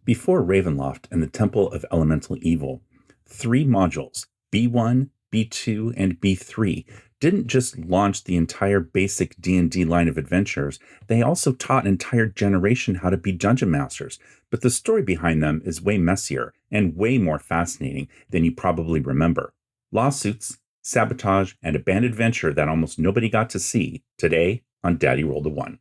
Before Ravenloft and the Temple of Elemental Evil, three modules, B1, B2, and B3, didn't just launch the entire basic D&D line of adventures, they also taught an entire generation how to be dungeon masters. But the story behind them is way messier and way more fascinating than you probably remember. Lawsuits, sabotage, and a banned adventure that almost nobody got to see today on Daddy Rolled a One.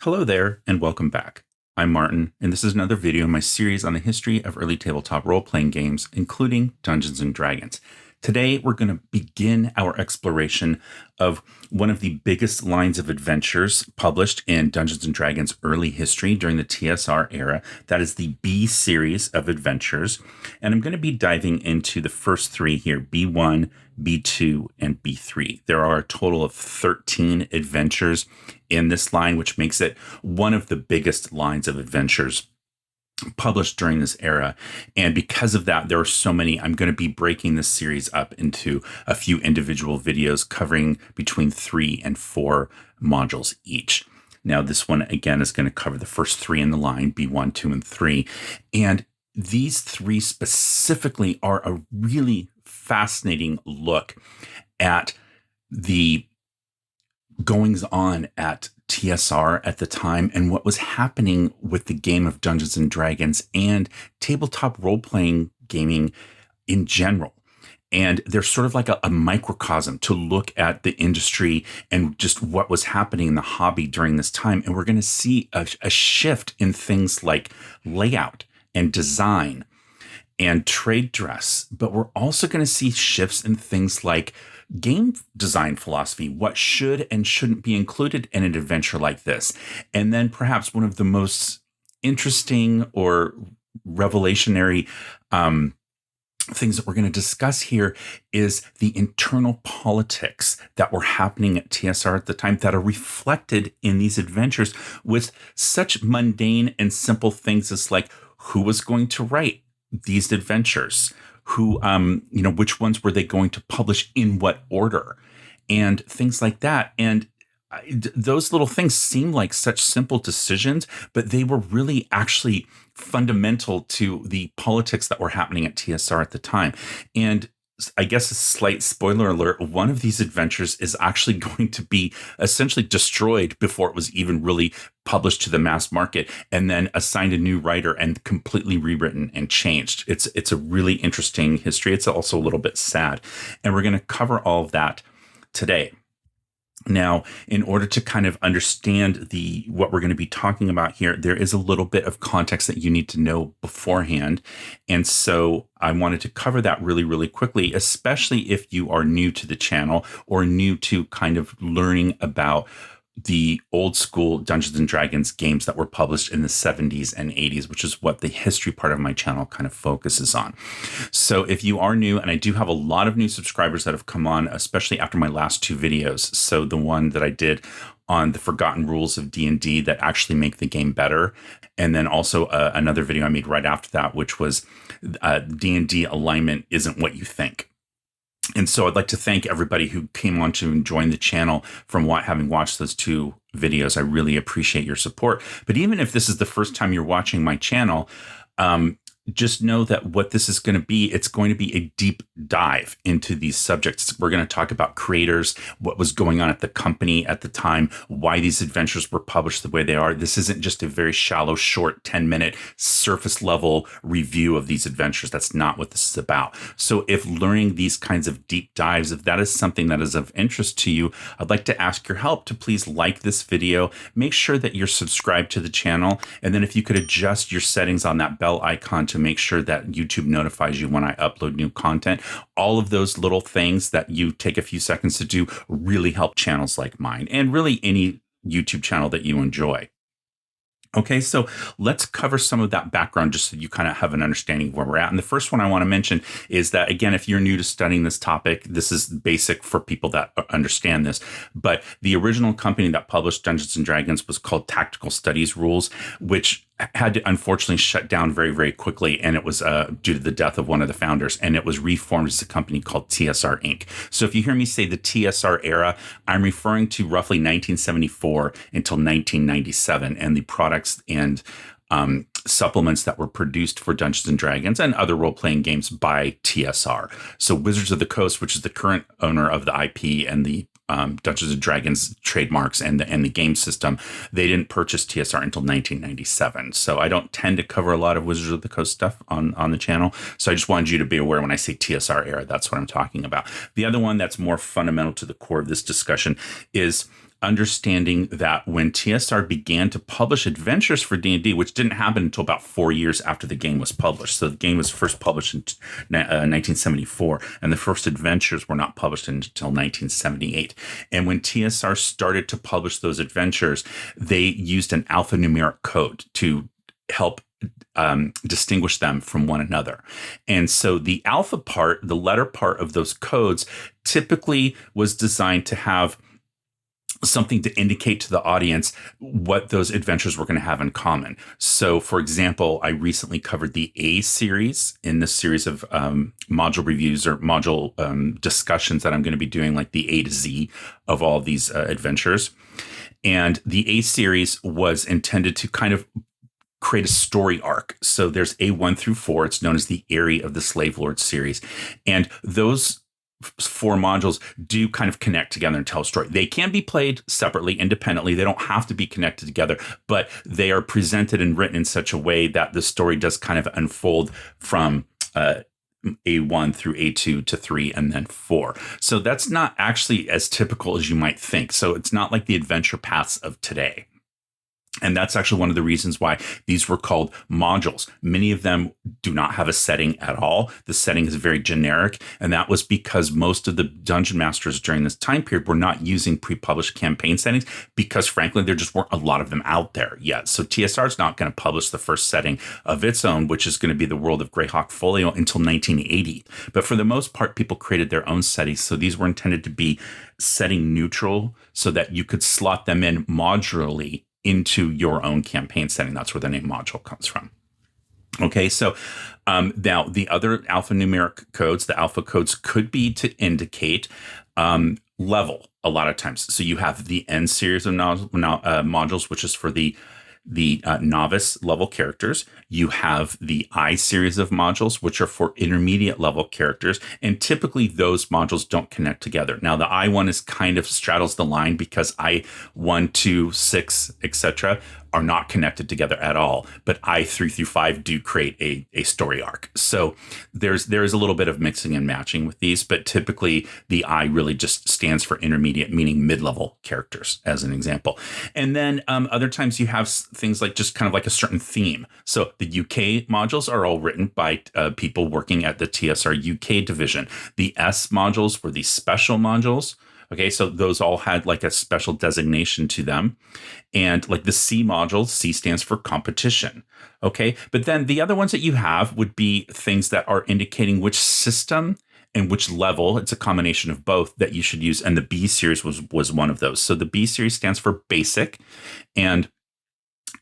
Hello there, and welcome back. I'm Martin, and this is another video in my series on the history of early tabletop role-playing games, including Dungeons & Dragons. Today, we're going to begin our exploration of one of the biggest lines of adventures published in Dungeons & Dragons early history during the TSR era. That is the B series of adventures. And I'm going to be diving into the first three here, B1, B2, and B3. There are a total of 13 adventures in this line, which makes it one of the biggest lines of adventures published during this era. And because of that, there are so many. I'm going to be breaking this series up into a few individual videos covering between 3 and 4 modules each. Now, this one, again, is going to cover the first 3 in the line, B1, 2, and 3. And these 3 specifically are a really fascinating look at the goings on at TSR at the time and what was happening with the game of Dungeons and Dragons and tabletop role-playing gaming in general. And they're sort of like a microcosm to look at the industry and just what was happening in the hobby during this time. And we're going to see a shift in things like layout and design and trade dress. But we're also going to see shifts in things like game design philosophy, what should and shouldn't be included in an adventure like this. And then perhaps one of the most interesting or revelationary things that we're going to discuss here is the internal politics that were happening at TSR at the time that are reflected in these adventures with such mundane and simple things as like who was going to write these adventures, who, which ones were they going to publish in what order and things like that. And those little things seem like such simple decisions, but they were really actually fundamental to the politics that were happening at TSR at the time. And I guess a slight spoiler alert, one of these adventures is actually going to be essentially destroyed before it was even really published to the mass market and then assigned a new writer and completely rewritten and changed. It's a really interesting history. It's also a little bit sad. And we're going to cover all of that today. Now, in order to kind of understand what we're going to be talking about here, there is a little bit of context that you need to know beforehand. And so I wanted to cover that really, really quickly, especially if you are new to the channel or new to kind of learning about the old school Dungeons and Dragons games that were published in the 70s and 80s, which is what the history part of my channel kind of focuses on. So if you are new, and I do have a lot of new subscribers that have come on, especially after my last 2 videos. So the one that I did on the forgotten rules of D&D that actually make the game better. And then also another video I made right after that, which was D&D alignment isn't what you think. And so I'd like to thank everybody who came on to join the channel from having watched those 2 videos. I really appreciate your support. But even if this is the first time you're watching my channel, just know that what this is going to be, it's going to be a deep dive into these subjects. We're going to talk about creators, what was going on at the company at the time, why these adventures were published the way they are. This isn't just a very shallow, short, 10-minute surface level review of these adventures. That's not what this is about. So if learning these kinds of deep dives, if that is something that is of interest to you, I'd like to ask your help to please like this video, make sure that you're subscribed to the channel, and then if you could adjust your settings on that bell icon to make sure that YouTube notifies you when I upload new content. All of those little things that you take a few seconds to do really help channels like mine and really any YouTube channel that you enjoy. Okay, so let's cover some of that background just so you kind of have an understanding of where we're at. And the first one I want to mention is that, again, if you're new to studying this topic, this is basic for people that understand this. But the original company that published Dungeons & Dragons was called Tactical Studies Rules, which had to unfortunately shut down very, very quickly. And it was due to the death of one of the founders. And it was reformed as a company called TSR Inc. So if you hear me say the TSR era, I'm referring to roughly 1974 until 1997 and the products and supplements that were produced for Dungeons and Dragons and other role-playing games by TSR. So Wizards of the Coast, which is the current owner of the IP and the Dungeons and Dragons trademarks and the game system, they didn't purchase TSR until 1997. So I don't tend to cover a lot of Wizards of the Coast stuff on the channel. So I just wanted you to be aware when I say TSR era, that's what I'm talking about. The other one that's more fundamental to the core of this discussion is understanding that when TSR began to publish adventures for D&D, which didn't happen until about 4 years after the game was published. So the game was first published in 1974, and the first adventures were not published until 1978. And when TSR started to publish those adventures, they used an alphanumeric code to help distinguish them from one another. And so the alpha part, the letter part of those codes, typically was designed to have something to indicate to the audience what those adventures were going to have in common. So, for example, I recently covered the A series in this series of module reviews or module discussions that I'm going to be doing, like the A to Z of all these adventures. And the A series was intended to kind of create a story arc. So there's A1 through 4. It's known as the Eyrie of the Slave Lord series. And those 4 modules do kind of connect together and tell a story. They can be played separately, independently. They don't have to be connected together, but they are presented and written in such a way that the story does kind of unfold from A1 through A2 to 3 and then 4. So that's not actually as typical as you might think. So it's not like the adventure paths of today. And that's actually one of the reasons why these were called modules. Many of them do not have a setting at all. The setting is very generic. And that was because most of the dungeon masters during this time period were not using pre-published campaign settings because, frankly, there just weren't a lot of them out there yet. So TSR is not going to publish the first setting of its own, which is going to be the World of Greyhawk Folio, until 1980. But for the most part, people created their own settings. So these were intended to be setting neutral so that you could slot them in modularly into your own campaign setting. That's where the name module comes from. Okay, so now the other alphanumeric codes, the alpha codes, could be to indicate level a lot of times. So you have the N series of modules, which is for the novice level characters. You have the I series of modules, which are for intermediate level characters. And typically those modules don't connect together. Now the I one is kind of straddles the line because I1, 2, 6, etc. are not connected together at all. But I3 through 5 do create a story arc. So there is a little bit of mixing and matching with these, but typically the I really just stands for intermediate, meaning mid-level characters, as an example. And then other times you have things like just kind of like a certain theme. So the UK modules are all written by people working at the TSR UK division. The S modules were the special modules. Okay, so those all had like a special designation to them. And like the C module, C stands for competition. Okay, but then the other ones that you have would be things that are indicating which system and which level. It's a combination of both that you should use. And the B series was one of those. So the B series stands for basic. And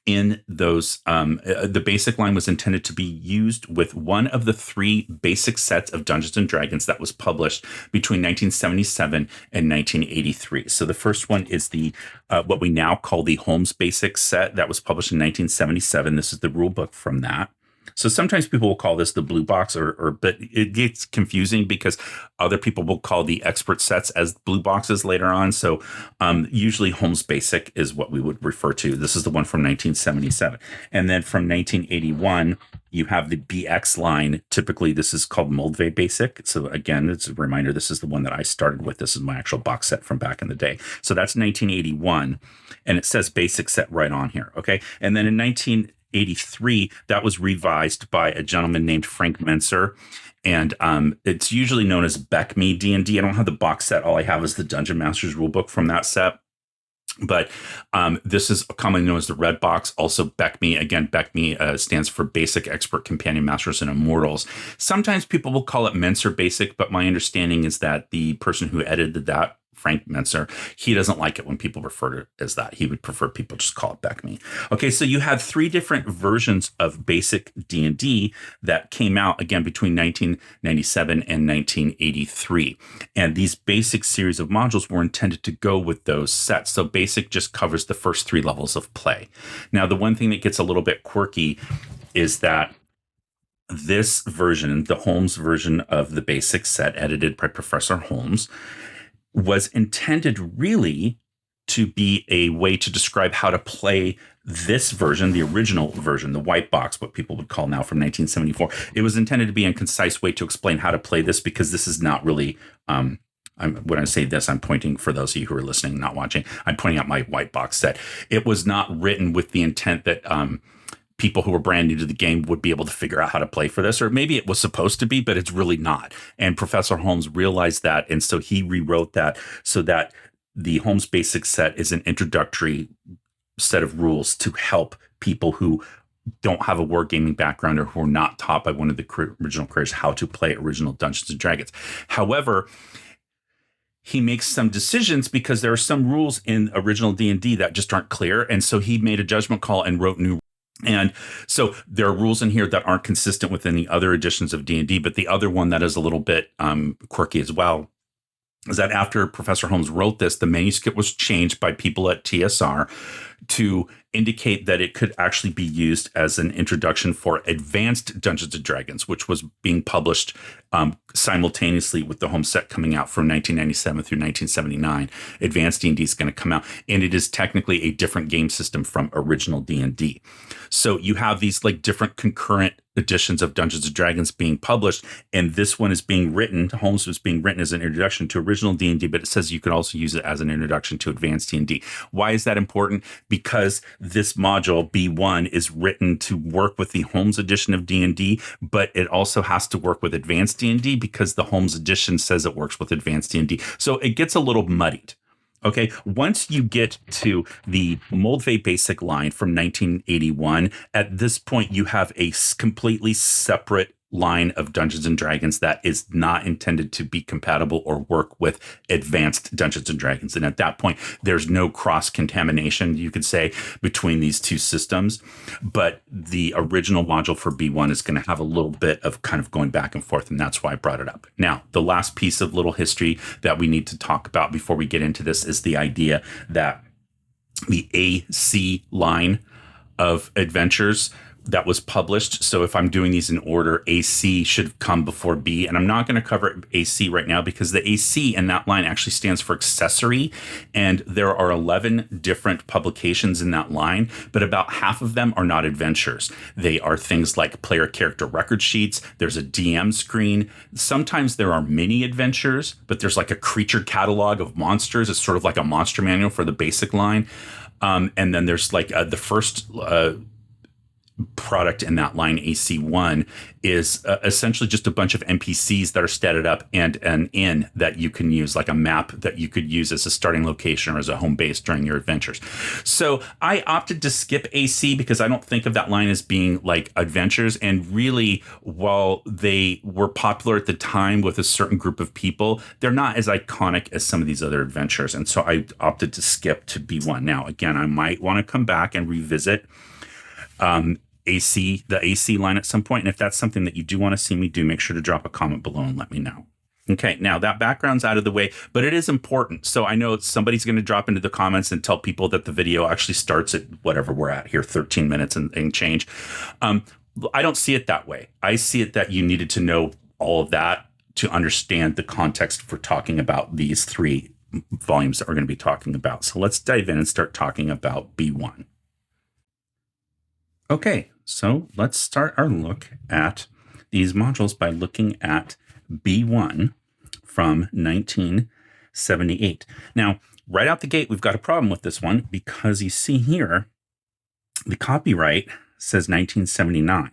in those, the basic line was intended to be used with one of the 3 basic sets of Dungeons and Dragons that was published between 1977 and 1983. So the first one is the what we now call the Holmes Basic set that was published in 1977. This is the rule book from that. So sometimes people will call this the blue box, but it gets confusing because other people will call the expert sets as blue boxes later on. So usually Holmes Basic is what we would refer to. This is the one from 1977. And then from 1981, you have the BX line. Typically, this is called Moldvay Basic. So again, it's a reminder, this is the one that I started with. This is my actual box set from back in the day. So that's 1981. And it says basic set right on here. Okay. And then in 1983, that was revised by a gentleman named Frank Menser. And it's usually known as BECME D&D. I don't have the box set. All I have is the Dungeon Master's Rulebook from that set. But this is commonly known as the red box. Also BECME. Again, BECME stands for Basic Expert Companion Masters and Immortals. Sometimes people will call it Menser Basic, but my understanding is that the person who edited that Frank Mentzer, he doesn't like it when people refer to it as that. He would prefer people just call it BECME. Okay, so you had 3 different versions of Basic D&D that came out, again, between 1997 and 1983. And these basic series of modules were intended to go with those sets. So Basic just covers the first 3 levels of play. Now, the one thing that gets a little bit quirky is that this version, the Holmes version of the Basic set, edited by Professor Holmes, was intended really to be a way to describe how to play this version, the original version, the white box, what people would call now, from 1974. It was intended to be a concise way to explain how to play this, because this is not really, when I say this, I'm pointing, for those of you who are listening, not watching, I'm pointing out my white box set. It was not written with the intent that people who were brand new to the game would be able to figure out how to play for this, or maybe it was supposed to be, but it's really not. And Professor Holmes realized that, and so he rewrote that so that the Holmes Basic set is an introductory set of rules to help people who don't have a wargaming background or who are not taught by one of the original creators how to play original Dungeons and Dragons. However, he makes some decisions because there are some rules in original D&D that just aren't clear, and so he made a judgment call and wrote new. And so there are rules in here that aren't consistent with any other editions of D&D, but the other one that is a little bit quirky as well is that after Professor Holmes wrote this, the manuscript was changed by people at TSR to indicate that it could actually be used as an introduction for advanced Dungeons and Dragons, which was being published simultaneously with the Holmes set coming out from 1997 through 1979. Advanced D&D is going to come out, and it is technically a different game system from original D&D. So you have these like different concurrent editions of Dungeons and Dragons being published, and this one is being written, Holmes was being written as an introduction to original D&D, but it says you can also use it as an introduction to advanced D&D. Why is that important? Because this module, B1, is written to work with the Holmes edition of D&D, but it also has to work with advanced D&D because the Holmes edition says it works with advanced D&D. So it gets a little muddied. Okay, once you get to the Moldvay Basic line from 1981, at this point you have a completely separate line of Dungeons and Dragons that is not intended to be compatible or work with advanced Dungeons and Dragons. And at that point, there's no cross-contamination, you could say, between these two systems. But the original module for B1 is going to have a little bit of kind of going back and forth, and that's why I brought it up. Now, the last piece of little history that we need to talk about before we get into this is the idea that the AC line of adventures that was published. So if I'm doing these in order, AC should come before B. And I'm not going to cover AC right now because the AC in that line actually stands for accessory. And there are 11 different publications in that line, but about half of them are not adventures. They are things like player character record sheets. There's a DM screen. Sometimes there are mini adventures, but there's like a creature catalog of monsters. It's sort of like a monster manual for the basic line. And then there's like the first product in that line, AC1, is essentially just a bunch of NPCs that are statted up and an inn that you can use, like a map that you could use as a starting location or as a home base during your adventures. So I opted to skip AC because I don't think of that line as being like adventures. And really, while they were popular at the time with a certain group of people, they're not as iconic as some of these other adventures. And so I opted to skip to B1. Now, again, I might want to come back and revisit the AC line at some point. And if that's something that you do want to see me do, make sure to drop a comment below and let me know. Okay, now that background's out of the way, but it is important. So I know somebody's going to drop into the comments and tell people that the video actually starts at whatever we're at here, 13 minutes and change. I don't see it that way. I see it that you needed to know all of that to understand the context for talking about these 3 volumes that we're going to be talking about. So let's dive in and start talking about B1. Okay, so let's start our look at these modules by looking at B1 from 1978. Now, right out the gate, we've got a problem with this one because you see here, the copyright says 1979.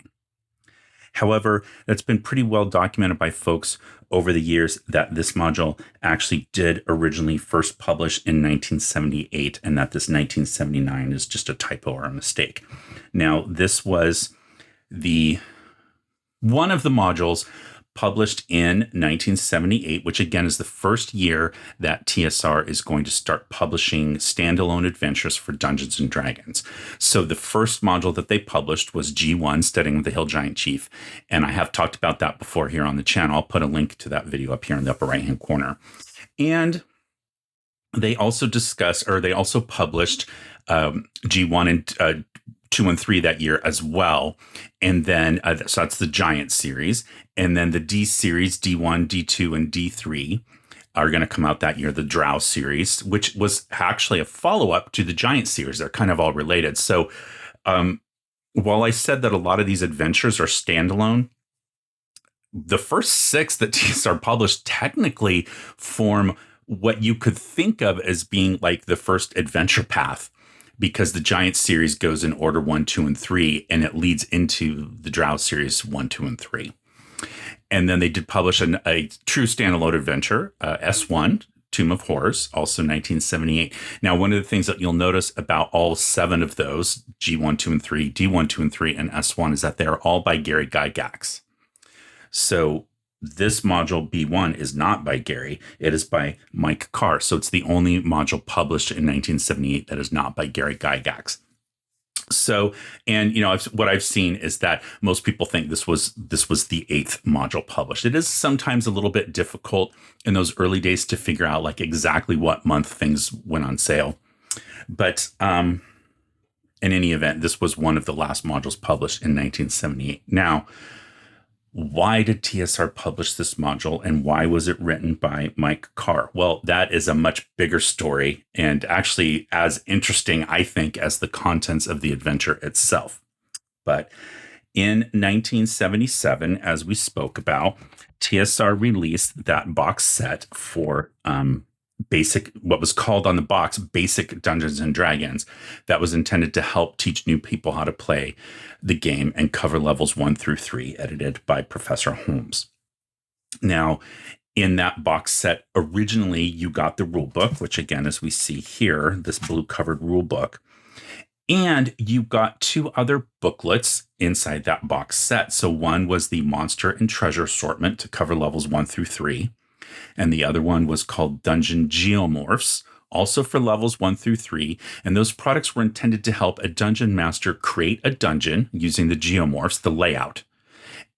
However, that's been pretty well documented by folks over the years that this module actually did originally first publish in 1978 and that this 1979 is just a typo or a mistake. Now, this was one of the modules published in 1978, which again is the first year that TSR is going to start publishing standalone adventures for Dungeons and Dragons. So the first module that they published was G1, Studying with the Hill Giant Chief. And I have talked about that before here on the channel. I'll put a link to that video up here in the upper right-hand corner. And they also published G1 and 2 and 3 that year as well. And then, so that's the Giant series. And then the D series, D1, D2, and D3 are going to come out that year, the Drow series, which was actually a follow-up to the Giant series. They're kind of all related. So while I said that a lot of these adventures are standalone, the first 6 that TSR published technically form what you could think of as being like the first adventure path, because the Giant series goes in order 1, 2, and 3, and it leads into the Drow series 1, 2, and 3. And then they did publish a true standalone adventure, S1, Tomb of Horrors, also 1978. Now, one of the things that you'll notice about all 7 of those, G1, 2, and 3, D1, 2, and 3, and S1, is that they are all by Gary Gygax. So this module B1 is not by Gary. It is by Mike Carr. So it's the only module published in 1978 that is not by Gary Gygax. So, and what I've seen is that most people think this was the 8th module published. It is sometimes a little bit difficult in those early days to figure out like exactly what month things went on sale. But in any event, this was one of the last modules published in 1978. Now, why did TSR publish this module, and why was it written by Mike Carr? Well, that is a much bigger story, and actually as interesting, I think, as the contents of the adventure itself. But in 1977, as we spoke about, TSR released that box set for what was called on the box Basic Dungeons and Dragons, that was intended to help teach new people how to play the game and cover levels 1 through 3, edited by Professor Holmes. Now, in that box set, originally you got the rule book, which again, as we see here, this blue covered rule book, and you got 2 other booklets inside that box set. So one was the Monster and Treasure Assortment to cover levels 1 through 3. And the other one was called Dungeon Geomorphs, also for levels 1 through 3. And those products were intended to help a dungeon master create a dungeon using the geomorphs, the layout.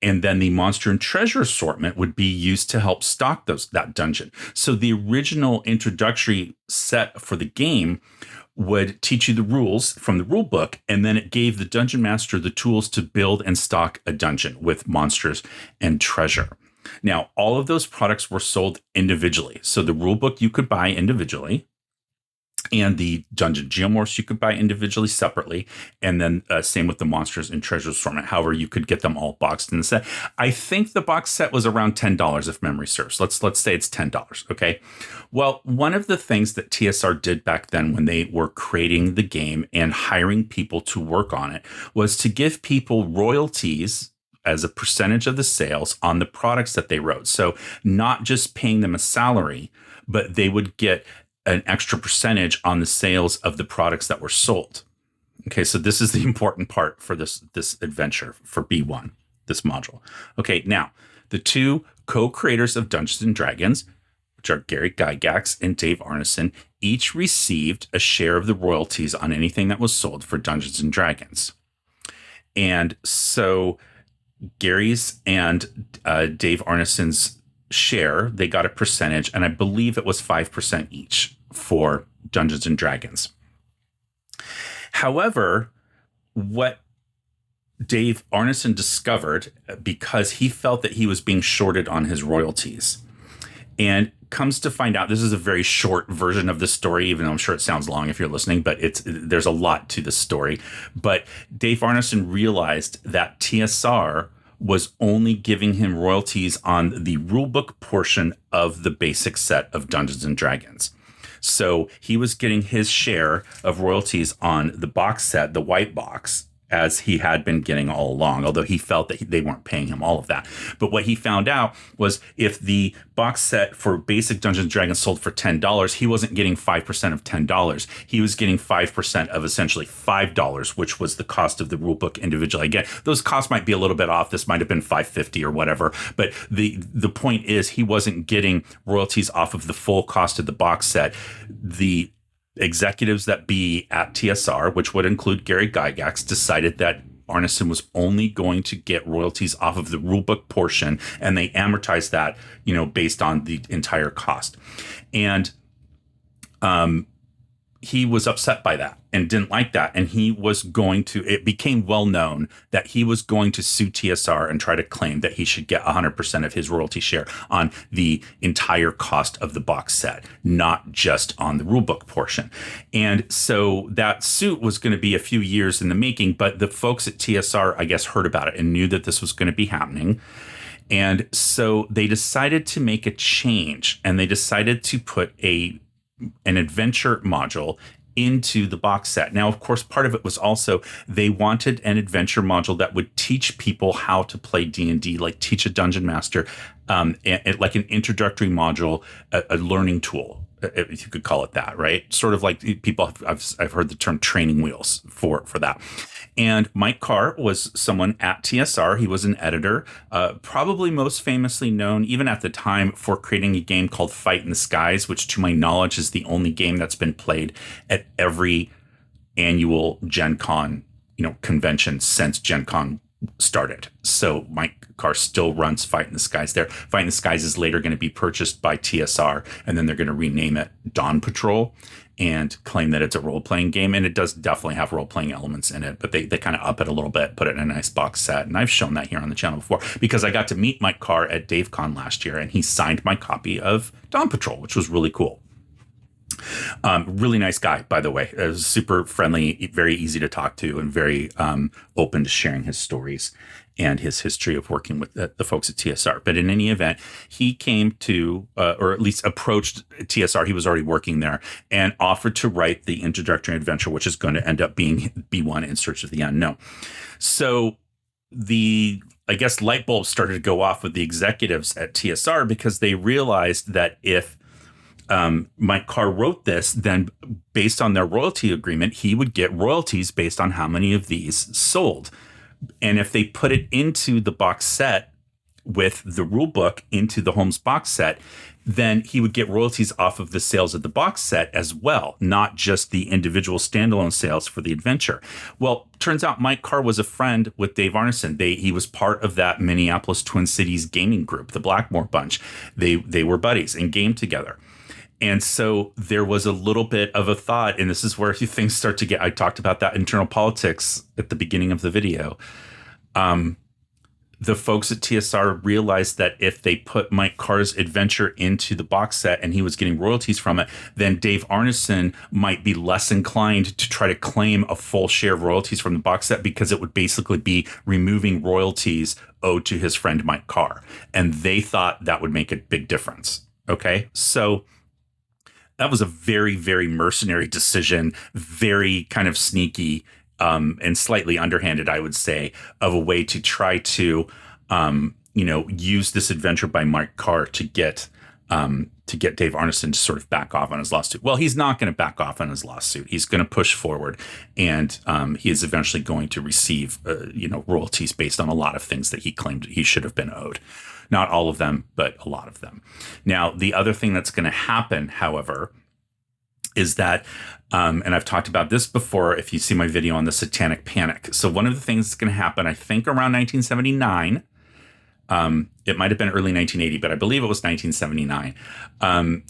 And then the Monster and Treasure Assortment would be used to help stock that dungeon. So the original introductory set for the game would teach you the rules from the rule book, and then it gave the dungeon master the tools to build and stock a dungeon with monsters and treasure. Now, all of those products were sold individually. So the rule book you could buy individually, and the Dungeon Geomorphs you could buy individually separately. And then same with the Monsters and Treasures Assortment. However, you could get them all boxed in the set. I think the box set was around $10 if memory serves. Let's say it's $10. Okay. Well, one of the things that TSR did back then when they were creating the game and hiring people to work on it was to give people royalties as a percentage of the sales on the products that they wrote. So not just paying them a salary, but they would get an extra percentage on the sales of the products that were sold. Okay, so this is the important part for this adventure for B1, this module. Okay, now, the 2 co-creators of Dungeons and Dragons, which are Gary Gygax and Dave Arneson, each received a share of the royalties on anything that was sold for Dungeons and Dragons. And so Gary's and Dave Arneson's share, they got a percentage, and I believe it was 5% each for Dungeons and Dragons. However, what Dave Arneson discovered, because he felt that he was being shorted on his royalties, and comes to find out, this is a very short version of the story, even though I'm sure it sounds long if you're listening, but there's a lot to the story. But Dave Arneson realized that TSR was only giving him royalties on the rulebook portion of the basic set of Dungeons and Dragons. So he was getting his share of royalties on the box set, the white box, as he had been getting all along, although he felt that they weren't paying him all of that. But what he found out was if the box set for basic Dungeons and Dragons sold for $10, he wasn't getting 5% of $10. He was getting 5% of essentially $5, which was the cost of the rulebook individually. Again, those costs might be a little bit off. This might have been $5.50 or whatever. But the point is he wasn't getting royalties off of the full cost of the box set. The executives that be at TSR, which would include Gary Gygax, decided that Arneson was only going to get royalties off of the rulebook portion, and they amortized that, based on the entire cost. And he was upset by that and didn't like that. And it became well known that he was going to sue TSR and try to claim that he should get 100% of his royalty share on the entire cost of the box set, not just on the rulebook portion. And so that suit was going to be a few years in the making, but the folks at TSR, I guess, heard about it and knew that this was going to be happening. And so they decided to make a change, and they decided to put an adventure module into the box set. Now, of course, part of it was also they wanted an adventure module that would teach people how to play D&D, like teach a dungeon master, like an introductory module, a learning tool, if you could call it that, right? Sort of like people, I've heard the term training wheels for that. And Mike Carr was someone at TSR. He was an editor, probably most famously known, even at the time, for creating a game called Fight in the Skies, which to my knowledge is the only game that's been played at every annual Gen Con, convention since Gen Con started. So Mike Carr still runs Fight in the Skies there. Fight in the Skies is later going to be purchased by TSR, and then they're going to rename it Dawn Patrol and claim that it's a role-playing game. And it does definitely have role-playing elements in it, but they kind of up it a little bit, put it in a nice box set. And I've shown that here on the channel before because I got to meet Mike Carr at DaveCon last year, and he signed my copy of Dawn Patrol, which was really cool. Really nice guy, by the way. Super friendly, very easy to talk to, and very open to sharing his stories and his history of working with the folks at TSR. But in any event, he came to, or at least approached TSR. He was already working there and offered to write the introductory adventure, which is going to end up being B1 In Search of the Unknown. So I guess light bulbs started to go off with the executives at TSR because they realized that if Mike Carr wrote this, then based on their royalty agreement, he would get royalties based on how many of these sold. And if they put it into the box set with the rule book into the Holmes box set, then he would get royalties off of the sales of the box set as well, not just the individual standalone sales for the adventure. Well, turns out Mike Carr was a friend with Dave Arneson. He was part of that Minneapolis Twin Cities gaming group, the Blackmore Bunch. They were buddies and gamed together. And so there was a little bit of a thought, and this is where things start to get, I talked about that internal politics at the beginning of the video. The folks at TSR realized that if they put Mike Carr's adventure into the box set and he was getting royalties from it, then Dave Arneson might be less inclined to try to claim a full share of royalties from the box set because it would basically be removing royalties owed to his friend Mike Carr. And they thought that would make a big difference. Okay, so that was a very, very mercenary decision, very kind of sneaky and slightly underhanded, I would say, of a way to try to, use this adventure by Mike Carr to get Dave Arneson to sort of back off on his lawsuit. Well, he's not going to back off on his lawsuit. He's going to push forward, and he is eventually going to receive, royalties based on a lot of things that he claimed he should have been owed. Not all of them, but a lot of them. Now, the other thing that's going to happen, however, is that, and I've talked about this before, if you see my video on the Satanic Panic. So one of the things that's going to happen, I think around 1979, it might have been early 1980, but I believe it was 1979.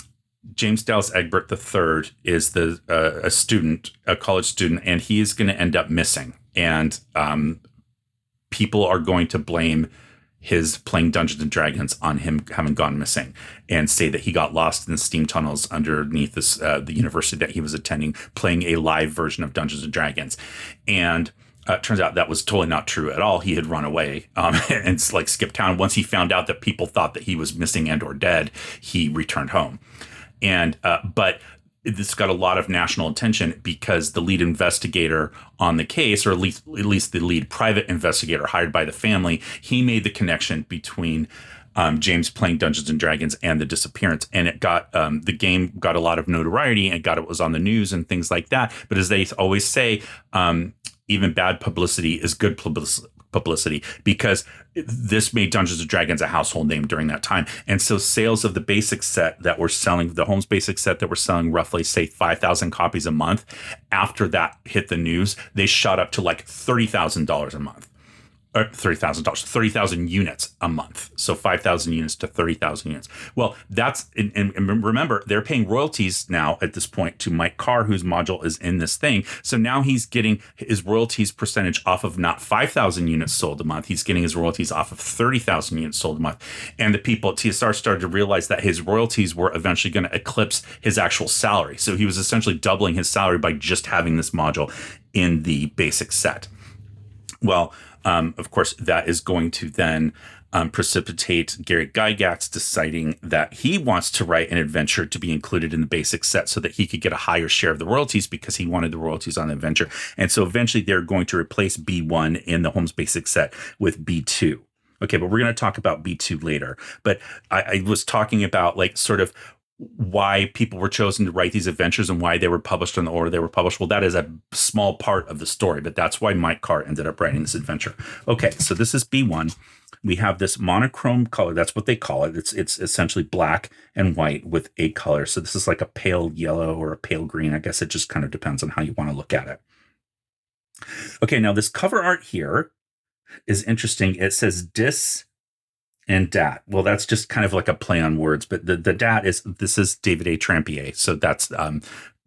James Dallas Egbert III is a college student, and he is going to end up missing. And people are going to blame his playing Dungeons and Dragons on him having gone missing and say that he got lost in the steam tunnels underneath the university that he was attending, playing a live version of Dungeons and Dragons. And it turns out that was totally not true at all. He had run away and skipped town. Once he found out that people thought that he was missing and or dead, he returned home. And but this got a lot of national attention because the lead investigator on the case, or at least the lead private investigator hired by the family, he made the connection between James playing Dungeons and Dragons and the disappearance, and it got the game got a lot of notoriety and it was on the news and things like that. But as they always say, even bad publicity is good publicity, because this made Dungeons and Dragons a household name during that time. And so sales of the basic set that were selling, the Holmes basic set that were selling roughly, say, 5,000 copies a month, after that hit the news, they shot up to like $30,000 a month. Or $30,000, 30,000 units a month. So 5,000 units to 30,000 units. Well, that's, and remember, they're paying royalties now at this point to Mike Carr, whose module is in this thing. So now he's getting his royalties percentage off of not 5,000 units sold a month. He's getting his royalties off of 30,000 units sold a month. And the people at TSR started to realize that his royalties were eventually going to eclipse his actual salary. So he was essentially doubling his salary by just having this module in the basic set. Well, of course, that is going to then precipitate Gary Gygax deciding that he wants to write an adventure to be included in the basic set so that he could get a higher share of the royalties, because he wanted the royalties on the adventure. And so eventually they're going to replace B1 in the Holmes basic set with B2. Okay, but we're going to talk about B2 later. But I was talking about like sort of why people were chosen to write these adventures and why they were published in the order they were published. Well, that is a small part of the story, but that's why Mike Carr ended up writing this adventure. Okay, so this is B1. We have this monochrome color. That's what they call it. It's essentially black and white with a color. So this is like a pale yellow or a pale green. I guess it just kind of depends on how you want to look at it. Okay, now this cover art here is interesting. It says Dis and Dat. Well, that's just kind of like a play on words, but the Dat is David A. Trampier. So that's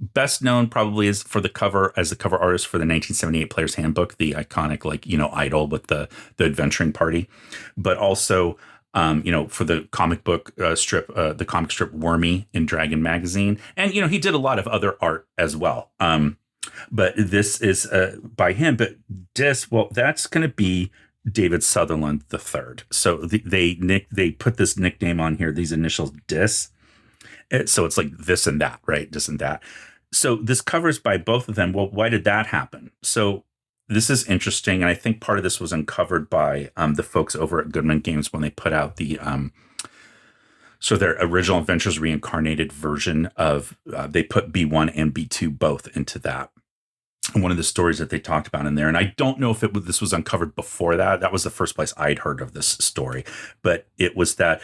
best known probably as the cover artist for the 1978 Player's Handbook, the iconic, like, idol with the adventuring party, but also for the comic book strip, the comic strip Wormy in Dragon magazine. And, he did a lot of other art as well. But this is by him. But Dis, well, that's going to be David Sutherland III. So they put this nickname on here, these initials Dis. So it's like this and that, right? This and that. So this covers by both of them. Well, why did that happen? So this is interesting. And I think part of this was uncovered by the folks over at Goodman Games when they put out the their original Adventures Reincarnated version of, they put B1 and B2 both into that. One of the stories that they talked about in there, and I don't know if this was uncovered before that. That was the first place I'd heard of this story, but it was that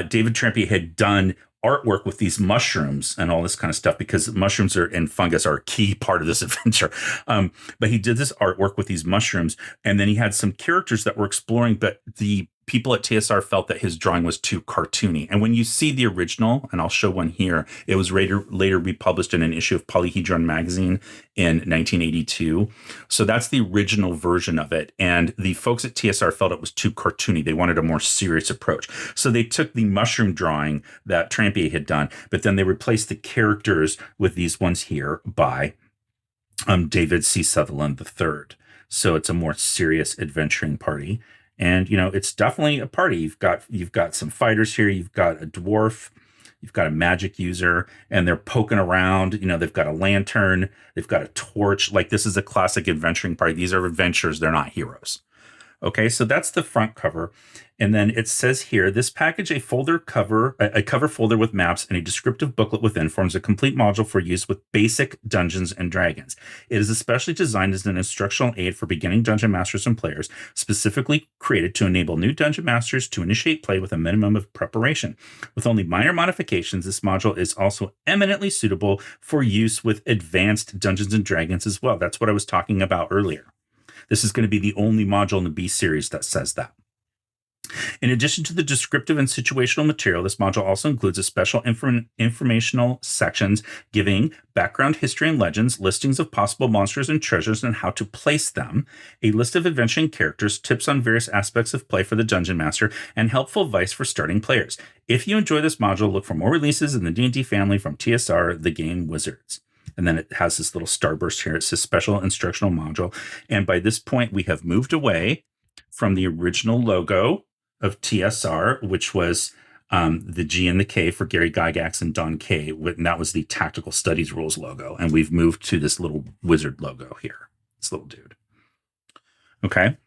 David Trampier had done artwork with these mushrooms and all this kind of stuff, because mushrooms and fungus are a key part of this adventure. But he did this artwork with these mushrooms, and then he had some characters that were exploring, but the people at TSR felt that his drawing was too cartoony. And when you see the original, and I'll show one here, it was later republished in an issue of Polyhedron magazine in 1982. So that's the original version of it. And the folks at TSR felt it was too cartoony. They wanted a more serious approach. So they took the mushroom drawing that Trampier had done, but then they replaced the characters with these ones here by David C. Sutherland III. So it's a more serious adventuring party. And, it's definitely a party. You've got some fighters here. You've got a dwarf. You've got a magic user, and they're poking around. They've got a lantern. They've got a torch. Like, this is a classic adventuring party. These are adventurers. They're not heroes. Okay, so that's the front cover. And then it says here, this package, a cover folder with maps and a descriptive booklet within, forms a complete module for use with basic Dungeons and Dragons. It is especially designed as an instructional aid for beginning dungeon masters and players, specifically created to enable new dungeon masters to initiate play with a minimum of preparation. With only minor modifications, this module is also eminently suitable for use with advanced Dungeons and Dragons as well. That's what I was talking about earlier. This is going to be the only module in the B series that says that. In addition to the descriptive and situational material, this module also includes a special informational sections giving background history and legends, listings of possible monsters and treasures and how to place them, a list of adventuring characters, tips on various aspects of play for the Dungeon Master, and helpful advice for starting players. If you enjoy this module, look for more releases in the D&D family from TSR, the Game Wizards. And then it has this little starburst here. It says special instructional module. And by this point, we have moved away from the original logo of TSR, which was the G and the K for Gary Gygax and Don Kay, and that was the Tactical Studies Rules logo. And we've moved to this little wizard logo here, this little dude. Okay.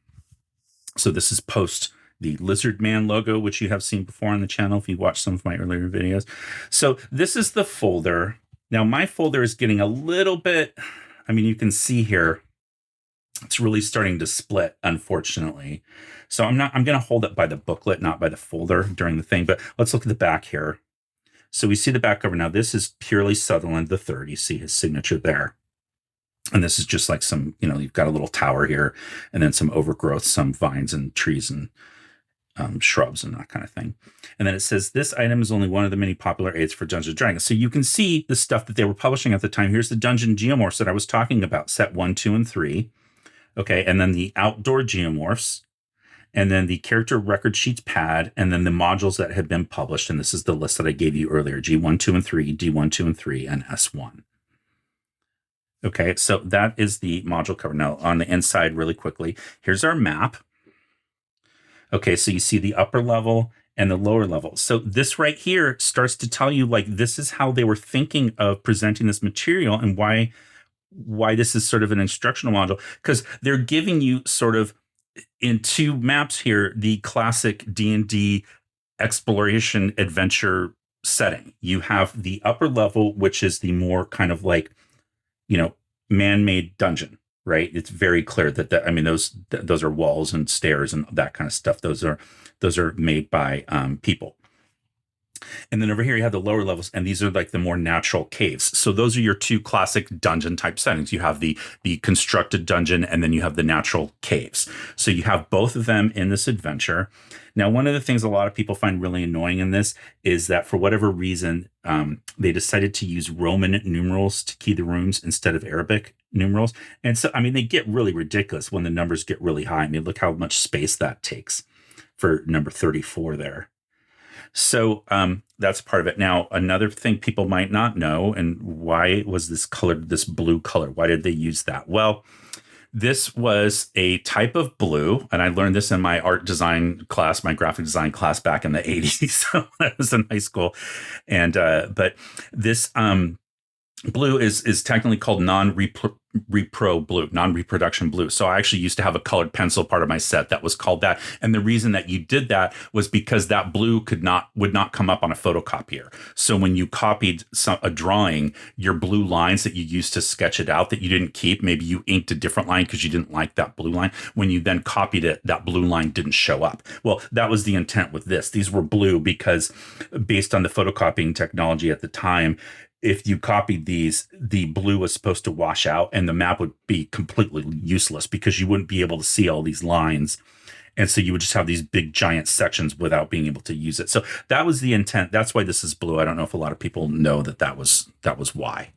So this is post the Lizard Man logo, which you have seen before on the channel if you watched some of my earlier videos. So this is the folder. Now my folder is getting a little bit, I mean, you can see here, it's really starting to split, unfortunately. So I'm going to hold it by the booklet, not by the folder during the thing, but let's look at the back here. So we see the back cover. Now this is purely Sutherland III. You see his signature there. And this is just like some, you know, you've got a little tower here and then some overgrowth, some vines and trees and shrubs and that kind of thing. And then it says, this item is only one of the many popular aids for Dungeons & Dragons. So you can see the stuff that they were publishing at the time. Here's the dungeon geomorphs that I was talking about, set 1, 2, and 3. Okay, and then the outdoor geomorphs, and then the character record sheets pad, and then the modules that have been published. And this is the list that I gave you earlier, G1, 2, and 3, D1, 2, and 3, and S1. Okay, so that is the module cover. Now, on the inside, really quickly, here's our map. Okay, so you see the upper level and the lower level. So this right here starts to tell you, like, this is how they were thinking of presenting this material and why this is sort of an instructional module, because they're giving you sort of in two maps here, the classic D&D exploration adventure setting. You have the upper level, which is the more kind of like, you know, man-made dungeon, right? It's very clear that I mean, those are walls and stairs and that kind of stuff. Those are made by people. And then over here you have the lower levels, and these are like the more natural caves. So those are your two classic dungeon type settings. You have the constructed dungeon, and then you have the natural caves. So you have both of them in this adventure. Now, one of the things a lot of people find really annoying in this is that for whatever reason, they decided to use Roman numerals to key the rooms instead of Arabic numerals. And so, I mean, they get really ridiculous when the numbers get really high. I mean, look how much space that takes for number 34 there. So that's part of it. Now, another thing people might not know, and why was this colored this blue color? Why did they use that? Well, this was a type of blue, and I learned this in my art design class, my graphic design class back in the 80s. So I was in high school. And but this blue is technically called non-reproduction blue. So I actually used to have a colored pencil part of my set that was called that. And the reason that you did that was because that blue would not come up on a photocopier. So when you copied a drawing, your blue lines that you used to sketch it out that you didn't keep, maybe you inked a different line because you didn't like that blue line. When you then copied it, that blue line didn't show up. Well, that was the intent with this. These were blue because based on the photocopying technology at the time, if you copied these, the blue was supposed to wash out and the map would be completely useless because you wouldn't be able to see all these lines. And so you would just have these big giant sections without being able to use it. So that was the intent. That's why this is blue. I don't know if a lot of people know that was why.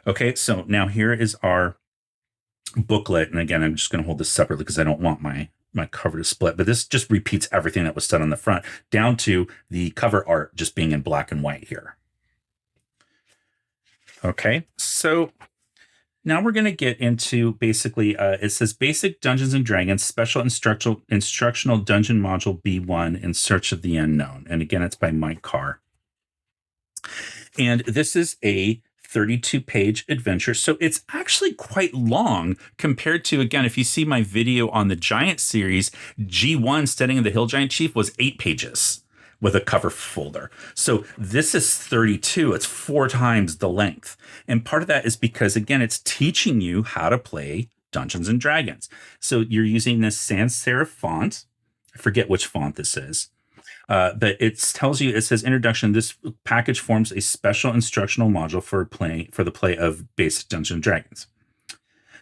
Okay, so now here is our booklet. And again, I'm just going to hold this separately because I don't want my cover to split. But this just repeats everything that was said on the front down to the cover art just being in black and white here. Okay, so now we're going to get into basically, it says Basic Dungeons & Dragons Special Instructional Dungeon Module B1 in Search of the Unknown. And again, it's by Mike Carr. And this is a 32-page adventure. So it's actually quite long compared to, again, if you see my video on the Giant series, G1, Studying of the Hill Giant Chief, was 8 pages. With a cover folder. So this is 32. It's 4 times the length. And part of that is because, again, it's teaching you how to play Dungeons and Dragons. So you're using this sans serif font. I forget which font this is. But it tells you, it says introduction. This package forms a special instructional module for the play of Basic Dungeons and Dragons.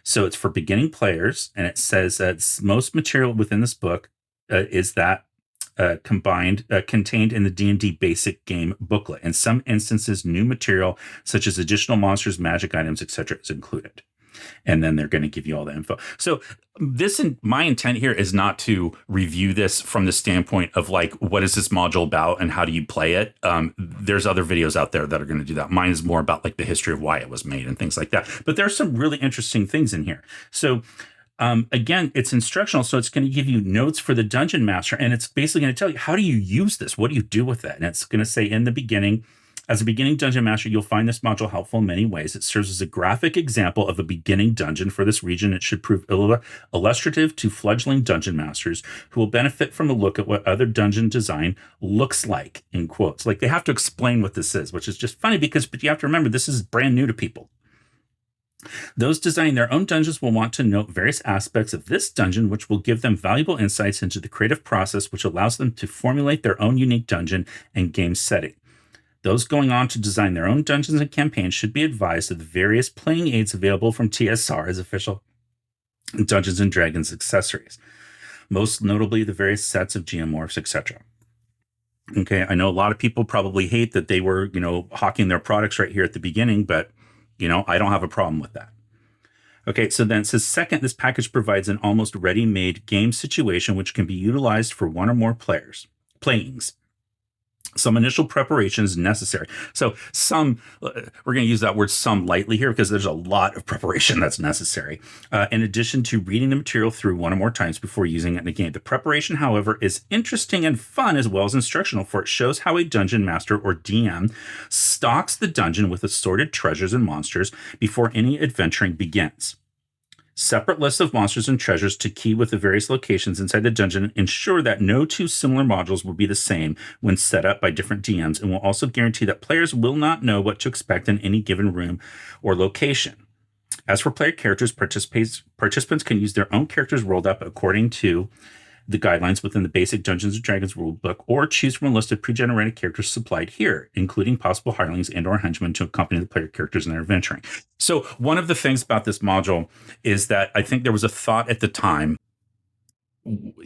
So it's for beginning players. And it says that most material within this book is that contained in the D&D basic game booklet. In some instances, new material such as additional monsters, magic items, etc. is included. And then they're going to give you all the info. So my intent here is not to review this from the standpoint of like, what is this module about and how do you play it? There's other videos out there that are going to do that. Mine is more about like the history of why it was made and things like that. But there's some really interesting things in here. So Again, it's instructional, so it's going to give you notes for the dungeon master, and it's basically going to tell you, how do you use this? What do you do with it? And it's going to say in the beginning, as a beginning dungeon master, you'll find this module helpful in many ways. It serves as a graphic example of a beginning dungeon for this region. It should prove illustrative to fledgling dungeon masters who will benefit from a look at what other dungeon design looks like, in quotes. Like, they have to explain what this is, which is just funny but you have to remember, this is brand new to people. Those designing their own dungeons will want to note various aspects of this dungeon, which will give them valuable insights into the creative process, which allows them to formulate their own unique dungeon and game setting. Those going on to design their own dungeons and campaigns should be advised of the various playing aids available from TSR as official Dungeons and Dragons accessories, most notably the various sets of geomorphs, etc. Okay, I know a lot of people probably hate that they were, hawking their products right here at the beginning, but I don't have a problem with that. Okay, so then it says, second, this package provides an almost ready-made game situation which can be utilized for one or more playings. Some initial preparation is necessary. So we're going to use that word some lightly here because there's a lot of preparation that's necessary. In addition to reading the material through one or more times before using it in a game. The preparation, however, is interesting and fun as well as instructional, for it shows how a dungeon master or DM stocks the dungeon with assorted treasures and monsters before any adventuring begins. Separate lists of monsters and treasures to key with the various locations inside the dungeon ensure that no two similar modules will be the same when set up by different DMs, and will also guarantee that players will not know what to expect in any given room or location. As for player characters, participants can use their own characters rolled up according to the guidelines within the basic Dungeons and Dragons rulebook, or choose from a list of pre-generated characters supplied here, including possible hirelings and or henchmen to accompany the player characters in their adventuring. So one of the things about this module is that I think there was a thought at the time,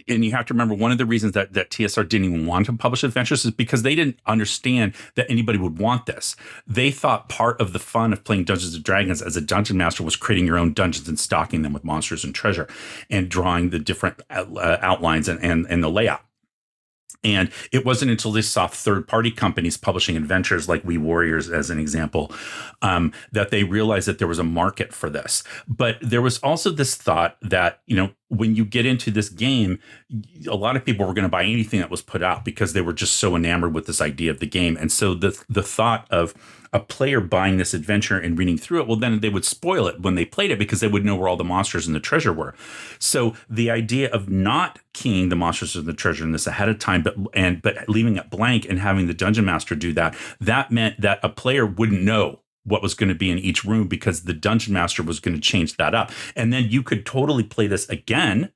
and you have to remember, one of the reasons that TSR didn't even want to publish adventures is because they didn't understand that anybody would want this. They thought part of the fun of playing Dungeons and Dragons as a dungeon master was creating your own dungeons and stocking them with monsters and treasure and drawing the different outlines and the layout. And it wasn't until they saw third-party companies publishing adventures like We Warriors, as an example, that they realized that there was a market for this. But there was also this thought that, when you get into this game, a lot of people were going to buy anything that was put out because they were just so enamored with this idea of the game. And so the thought of a player buying this adventure and reading through it, well, then they would spoil it when they played it because they would know where all the monsters and the treasure were. So the idea of not keying the monsters and the treasure in this ahead of time, but leaving it blank and having the dungeon master do that meant that a player wouldn't know what was going to be in each room because the dungeon master was going to change that up. And then you could totally play this again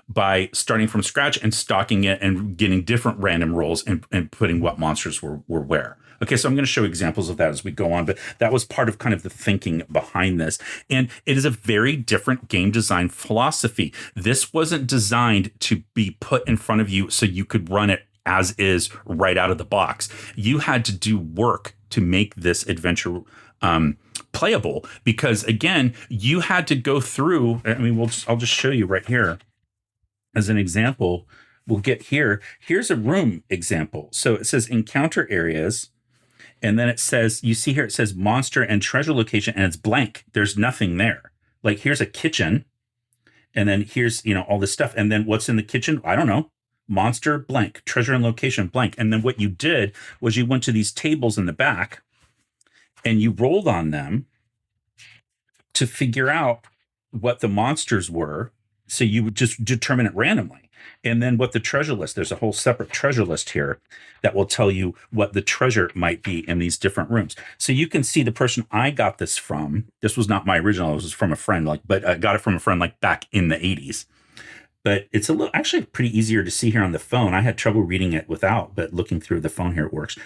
by starting from scratch and stocking it and getting different random rolls and putting what monsters were where. Okay, so I'm going to show examples of that as we go on, but that was part of kind of the thinking behind this. And it is a very different game design philosophy. This wasn't designed to be put in front of you so you could run it as is right out of the box. You had to do work to make this adventure playable because, again, you had to go through. I mean, I'll just show you right here as an example. We'll get here. Here's a room example. So it says encounter areas. And then it says, you see here, it says monster and treasure location, and it's blank. There's nothing there. Like, here's a kitchen. And then here's, all this stuff. And then what's in the kitchen? I don't know. Monster blank, treasure and location blank. And then what you did was you went to these tables in the back and you rolled on them to figure out what the monsters were. So you would just determine it randomly. And then what the treasure list, there's a whole separate treasure list here that will tell you what the treasure might be in these different rooms. So you can see the person I got this from, this was not my original, it was from a friend, but I got it from a friend back in the 80s. But it's actually pretty easier to see here on the phone. I had trouble reading it without, but looking through the phone here, it works.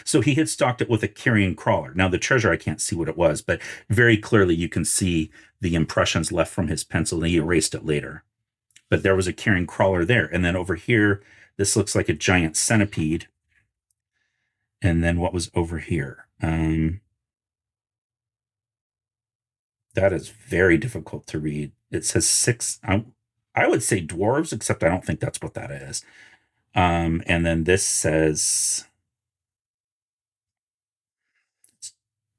So he had stocked it with a carrion crawler. Now the treasure, I can't see what it was, but very clearly you can see the impressions left from his pencil, and he erased it later. But there was a carrion crawler there. And then over here, this looks like a giant centipede. And then what was over here? That is very difficult to read. It says 6, I would say dwarves, except I don't think that's what that is. And then this says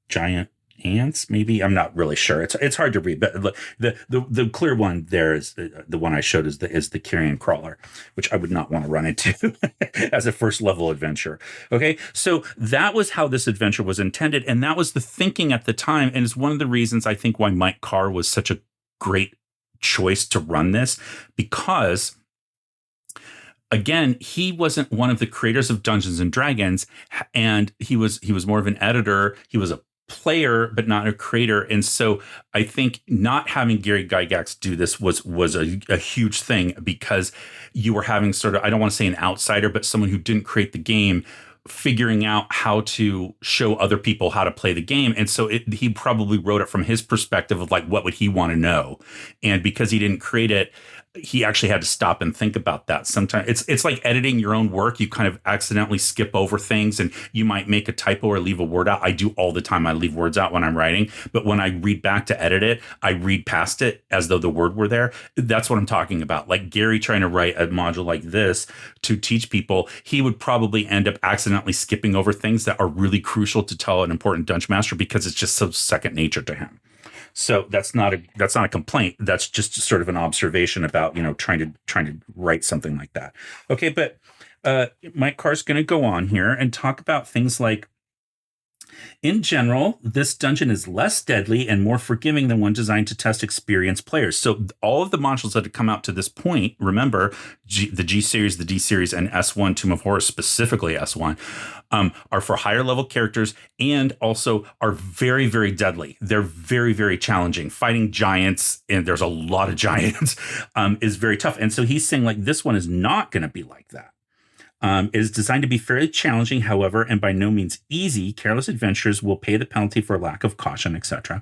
giant ants, maybe. I'm not really sure. It's hard to read, but the clear one there is the one I showed is the carrion crawler, which I would not want to run into as a first level adventure. Okay, so that was how this adventure was intended, and that was the thinking at the time, and it's one of the reasons I think why Mike Carr was such a great choice to run this, because again, he wasn't one of the creators of Dungeons and Dragons, and he was more of an editor. He was a player, but not a creator. And so I think not having Gary Gygax do this was a huge thing, because you were having sort of, I don't want to say an outsider, but someone who didn't create the game figuring out how to show other people how to play the game. And so he probably wrote it from his perspective of like, what would he want to know? And because he didn't create it, he actually had to stop and think about that. Sometimes it's like editing your own work. You kind of accidentally skip over things, and you might make a typo or leave a word out. I do all the time. I leave words out when I'm writing, but when I read back to edit it, I read past it as though the word were there. That's what I'm talking about. Like Gary trying to write a module like this to teach people, he would probably end up accidentally skipping over things that are really crucial to tell an important dungeon master, because it's just so second nature to him. So that's not a complaint. That's just sort of an observation about, trying to write something like that. Okay, but Mike Carr's going to go on here and talk about things like, in general, this dungeon is less deadly and more forgiving than one designed to test experienced players. So all of the modules that have come out to this point, remember, the G series, the D series, and S1, Tomb of Horror, specifically S1, are for higher level characters, and also are very, very deadly. They're very, very challenging. Fighting giants, and there's a lot of giants, is very tough. And so he's saying like, this one is not going to be like that. It is designed to be fairly challenging, however, and by no means easy. Careless adventurers will pay the penalty for lack of caution, etc.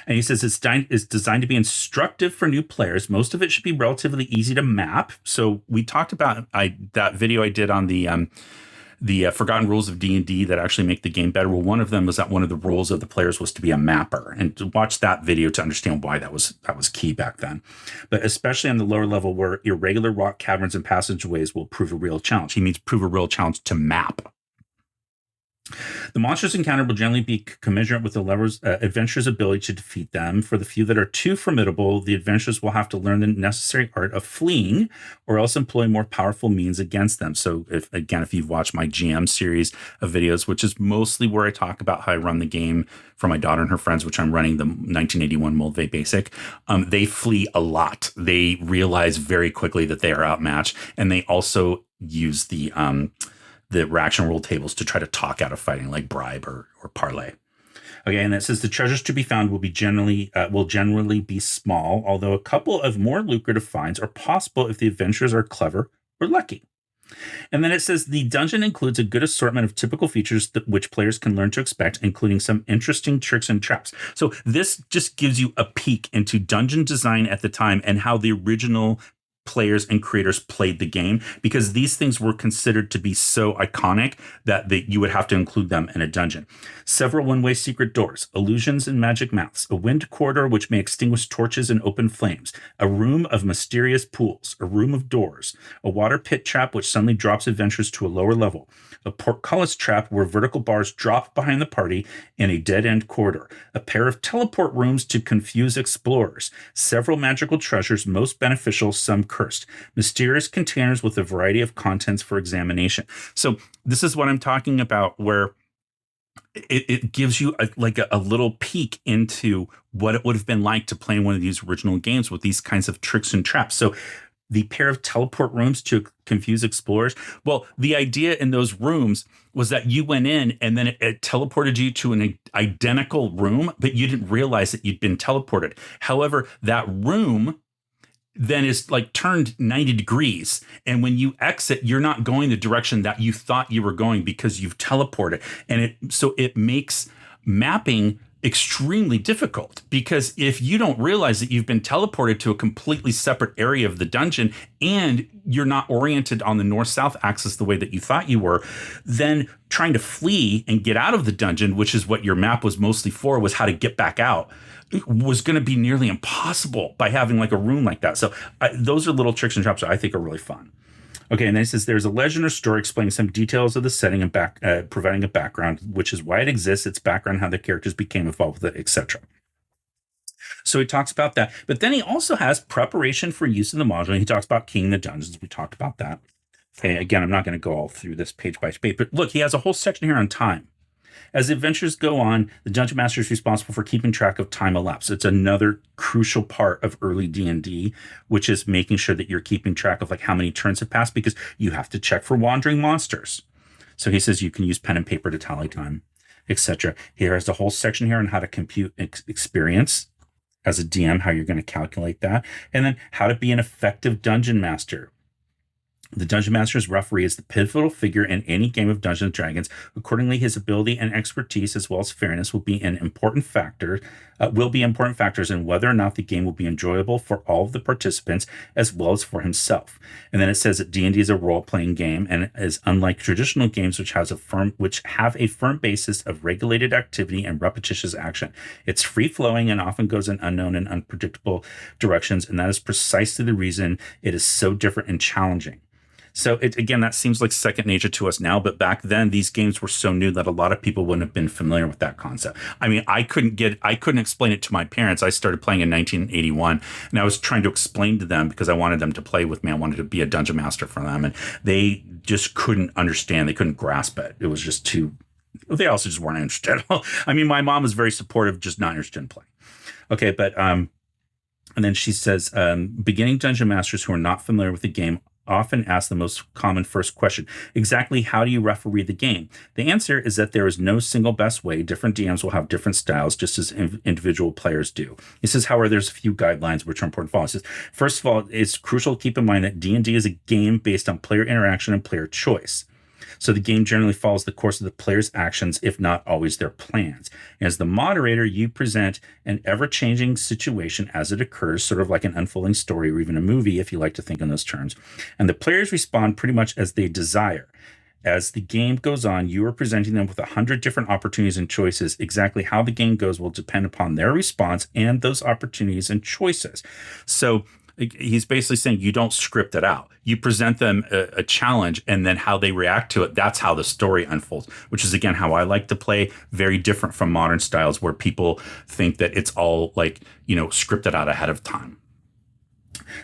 And he says it's designed to be instructive for new players. Most of it should be relatively easy to map. So we talked about that video I did on the forgotten rules of D&D that actually make the game better. Well, one of them was that one of the roles of the players was to be a mapper, and to watch that video to understand why that was key back then. But especially on the lower level, where irregular rock caverns and passageways will prove a real challenge. He means prove a real challenge to map. The monsters encountered will generally be commensurate with the adventurer's ability to defeat them. For the few that are too formidable, the adventurers will have to learn the necessary art of fleeing, or else employ more powerful means against them. So if you've watched my GM series of videos, which is mostly where I talk about how I run the game for my daughter and her friends, which I'm running the 1981 Moldvay Basic, they flee a lot. They realize very quickly that they are outmatched, and they also use the reaction roll tables to try to talk out of fighting, like bribe or parlay. Okay, and it says the treasures to be found will generally be small, although a couple of more lucrative finds are possible if the adventurers are clever or lucky. And then it says the dungeon includes a good assortment of typical features which players can learn to expect, including some interesting tricks and traps. So this just gives you a peek into dungeon design at the time and how the original players and creators played the game, because these things were considered to be so iconic that you would have to include them in a dungeon. Several one-way secret doors, illusions and magic mouths, a wind corridor which may extinguish torches and open flames, a room of mysterious pools, a room of doors, a water pit trap which suddenly drops adventurers to a lower level, a portcullis trap where vertical bars drop behind the party in a dead-end corridor, a pair of teleport rooms to confuse explorers, several magical treasures, most beneficial, some cursed, mysterious containers with a variety of contents for examination. So this is what I'm talking about, where it gives you a little peek into what it would have been like to play in one of these original games with these kinds of tricks and traps. So the pair of teleport rooms to confuse explorers. Well, the idea in those rooms was that you went in and then it teleported you to an identical room, but you didn't realize that you'd been teleported. However, that room then is like turned 90 degrees. And when you exit, you're not going the direction that you thought you were going because you've teleported. And so it makes mapping extremely difficult, because if you don't realize that you've been teleported to a completely separate area of the dungeon and you're not oriented on the north-south axis the way that you thought you were, then trying to flee and get out of the dungeon, which is what your map was mostly for, was how to get back out, was going to be nearly impossible by having like a room like that. So those are little tricks and traps that I think are really fun. Okay, and then it says there's a legend or story explaining some details of the setting and providing a background, which is why it exists, its background, how the characters became involved with it, etc. So he talks about that, but then he also has preparation for use in the module. He talks about keying the dungeons. We talked about that. Okay, again, I'm not going to go all through this page by page, but look, he has a whole section here on time. As the adventures go on, the dungeon master is responsible for keeping track of time elapsed. It's another crucial part of early D&D, which is making sure that you're keeping track of like how many turns have passed, because you have to check for wandering monsters. So he says you can use pen and paper to tally time, etc. Here has a whole section here on how to compute experience as a DM, how you're going to calculate that, and then how to be an effective dungeon master. The Dungeon Master's referee is the pivotal figure in any game of Dungeons & Dragons. Accordingly, his ability and expertise, as well as fairness, will be important factors in whether or not the game will be enjoyable for all of the participants, as well as for himself. And then it says that D&D is a role-playing game, and is unlike traditional games, which have a firm basis of regulated activity and repetitious action. It's free-flowing and often goes in unknown and unpredictable directions, and that is precisely the reason it is so different and challenging. So again, that seems like second nature to us now, but back then these games were so new that a lot of people wouldn't have been familiar with that concept. I mean, I couldn't explain it to my parents. I started playing in 1981, and I was trying to explain to them because I wanted them to play with me. I wanted to be a dungeon master for them, and they just couldn't understand. They couldn't grasp it. It was just too. They also just weren't interested. I mean, my mom was very supportive, just not interested in playing. Okay, but and then she says, beginning dungeon masters who are not familiar with the game often ask the most common first question: exactly how do you referee the game? The answer is that there is no single best way. Different DMs will have different styles, just as individual players do. He says, however, there's a few guidelines which are important to follow. He says, first of all, it's crucial to keep in mind that D&D is a game based on player interaction and player choice. So the game generally follows the course of the player's actions, if not always their plans. As the moderator, you present an ever-changing situation as it occurs, sort of like an unfolding story or even a movie, if you like to think in those terms. And the players respond pretty much as they desire. As the game goes on, you are presenting them with 100 different opportunities and choices. Exactly how the game goes will depend upon their response and those opportunities and choices. So he's basically saying you don't script it out. You present them a challenge, and then how they react to it, that's how the story unfolds, which is, again, how I like to play. Very different from modern styles where people think that it's all like, scripted out ahead of time.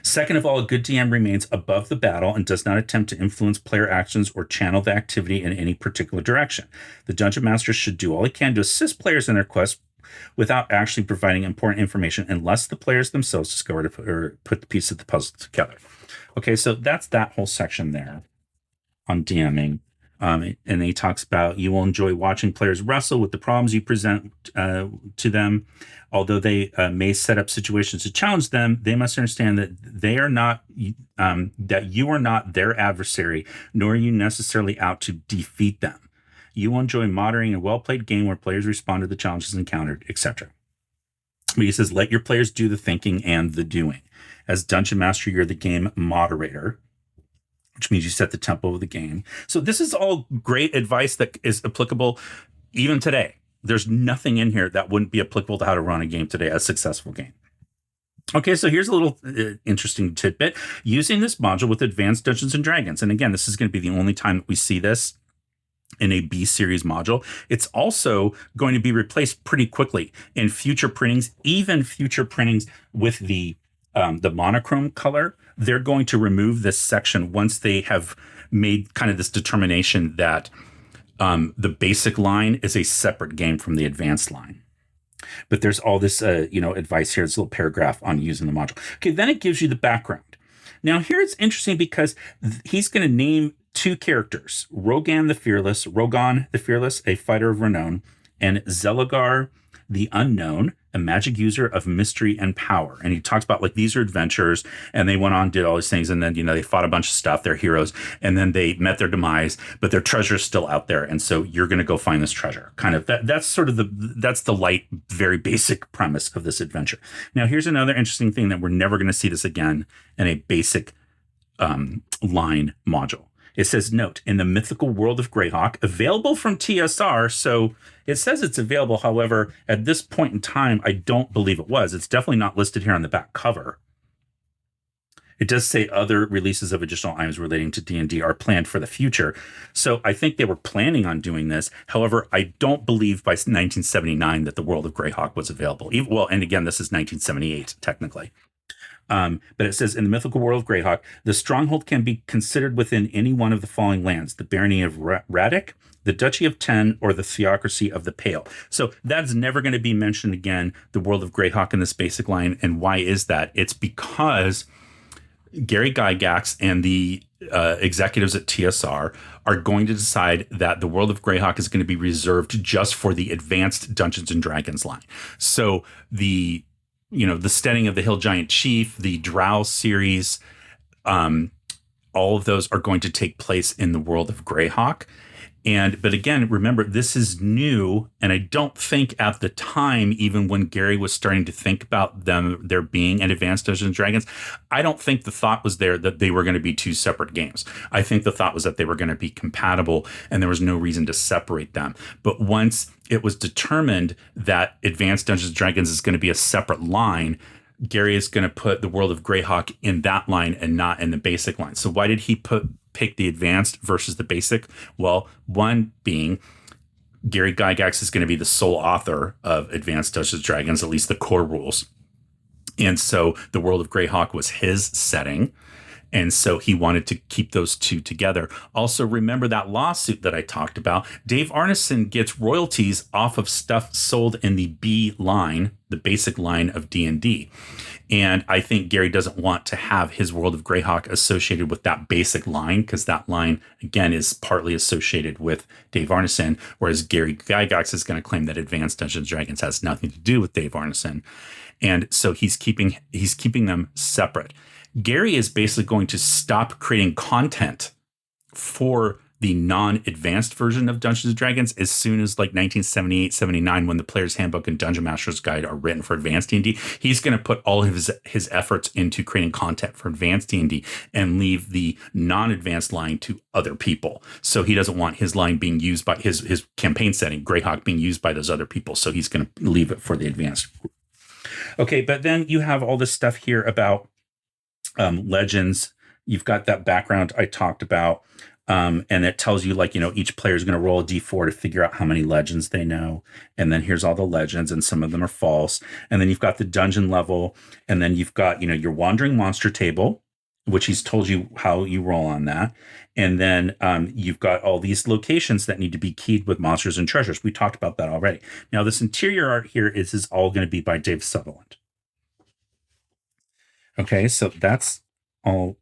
Second of all, a good DM remains above the battle and does not attempt to influence player actions or channel the activity in any particular direction. The Dungeon Master should do all he can to assist players in their quest without actually providing important information unless the players themselves discover or put the piece of the puzzle together. Okay, so that's that whole section there on DMing. And then he talks about you will enjoy watching players wrestle with the problems you present to them. Although they may set up situations to challenge them, they must understand that they are not that you are not their adversary, nor are you necessarily out to defeat them. You will enjoy moderating a well-played game where players respond to the challenges encountered, etc. But he says, let your players do the thinking and the doing. As Dungeon Master, you're the game moderator, which means you set the tempo of the game. So this is all great advice that is applicable even today. There's nothing in here that wouldn't be applicable to how to run a game today, a successful game. Okay, so here's a little interesting tidbit. Using this module with Advanced Dungeons & Dragons, and again, this is going to be the only time that we see this in a B series module. It's also going to be replaced pretty quickly in future printings, even future printings with the monochrome color. They're going to remove this section once they have made kind of this determination that the basic line is a separate game from the advanced line. But there's all this, advice here. This little paragraph on using the module. Okay, then it gives you the background. Now here it's interesting because he's going to name two characters: Rogan the Fearless, a fighter of renown, and Zelagar the Unknown, a magic user of mystery and power. And he talks about like these are adventures, and they went on, did all these things, and then they fought a bunch of stuff. They're heroes, and then they met their demise, but their treasure is still out there, and so you're going to go find this treasure. Kind of that's sort of that's the light, very basic premise of this adventure. Now here's another interesting thing that we're never going to see this again in a basic line module. It says, note, in the mythical world of Greyhawk, available from TSR. So it says it's available. However, at this point in time, I don't believe it was. It's definitely not listed here on the back cover. It does say other releases of additional items relating to D&D are planned for the future. So I think they were planning on doing this. However, I don't believe by 1979 that the World of Greyhawk was available. Well, and again, this is 1978, technically. But it says, in the mythical world of Greyhawk, the stronghold can be considered within any one of the following lands: the barony of Radek, the Duchy of Ten, or the Theocracy of the Pale. So that's never going to be mentioned again, the world of Greyhawk in this basic line. And why is that? It's because Gary Gygax and the executives at TSR are going to decide that the world of Greyhawk is going to be reserved just for the advanced Dungeons and Dragons line. So the Steading of the Hill Giant Chief, the Drow series, all of those are going to take place in the world of Greyhawk. But again, remember, this is new. And I don't think at the time, even when Gary was starting to think about there being an advanced Dungeons and Dragons, I don't think the thought was there that they were going to be two separate games. I think the thought was that they were going to be compatible and there was no reason to separate them. But once it was determined that advanced Dungeons and Dragons is going to be a separate line, Gary is going to put the world of Greyhawk in that line and not in the basic line. So why did he pick the advanced versus the basic? Well, one being Gary Gygax is going to be the sole author of Advanced Dungeons and Dragons, at least the core rules. And so the world of Greyhawk was his setting. And so he wanted to keep those two together. Also, remember that lawsuit that I talked about? Dave Arneson gets royalties off of stuff sold in the B line, the basic line of D&D. And I think Gary doesn't want to have his World of Greyhawk associated with that basic line, because that line, again, is partly associated with Dave Arneson, whereas Gary Gygax is going to claim that Advanced Dungeons and Dragons has nothing to do with Dave Arneson. And so he's keeping them separate. Gary is basically going to stop creating content for the non-advanced version of Dungeons and Dragons as soon as like 1978, 79, when the Player's Handbook and Dungeon Master's Guide are written for advanced D&D. He's going to put all of his efforts into creating content for advanced D&D and leave the non-advanced line to other people. So he doesn't want his line being used by his campaign setting, Greyhawk, being used by those other people. So he's going to leave it for the advanced group. Okay, but then you have all this stuff here about legends. You've got that background I talked about, and it tells you, like, each player is going to roll a d4 to figure out how many legends they know. And then here's all the legends, and some of them are false. And then you've got the dungeon level, and then you've got, your wandering monster table, which he's told you how you roll on that. And then you've got all these locations that need to be keyed with monsters and treasures. We talked about that already. Now, this interior art here is all going to be by Dave Sutherland. Okay, so that's all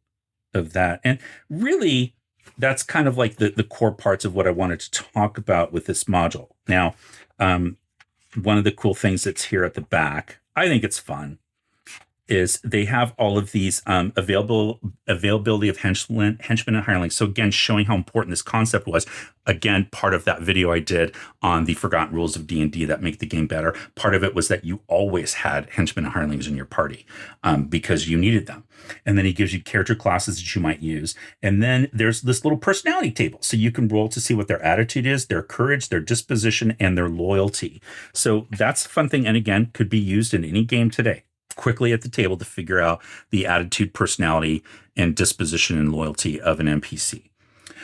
of that. And really, that's kind of like the core parts of what I wanted to talk about with this module. Now, one of the cool things that's here at the back, I think it's fun, is they have all of these availability of henchmen and hirelings. So again, showing how important this concept was. Again, part of that video I did on the forgotten rules of D&D that make the game better. Part of it was that you always had henchmen and hirelings in your party because you needed them. And then he gives you character classes that you might use. And then there's this little personality table. So you can roll to see what their attitude is, their courage, their disposition, and their loyalty. So that's a fun thing. And again, could be used in any game today. Quickly at the table to figure out the attitude, personality, and disposition and loyalty of an NPC.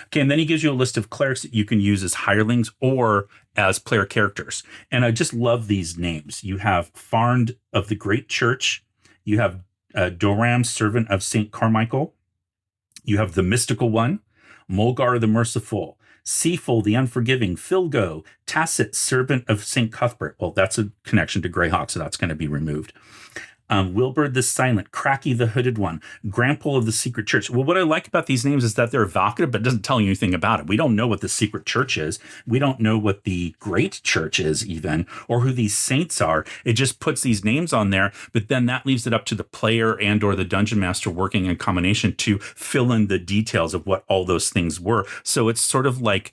Okay, and then he gives you a list of clerics that you can use as hirelings or as player characters. And I just love these names. You have Farnd of the Great Church. You have Doram, servant of St. Carmichael. You have the Mystical One, Mulgar the Merciful, Seaful the Unforgiving, Filgo, Tacit, servant of St. Cuthbert. Well, that's a connection to Greyhawk, so that's going to be removed. Wilbur the Silent, Cracky the Hooded One, Grampole of the Secret Church. Well, what I like about these names is that they're evocative, but it doesn't tell you anything about it. We don't know what the Secret Church is. We don't know what the Great Church is even, or who these saints are. It just puts these names on there, but then that leaves it up to the player and or the Dungeon Master working in combination to fill in the details of what all those things were. So it's sort of like,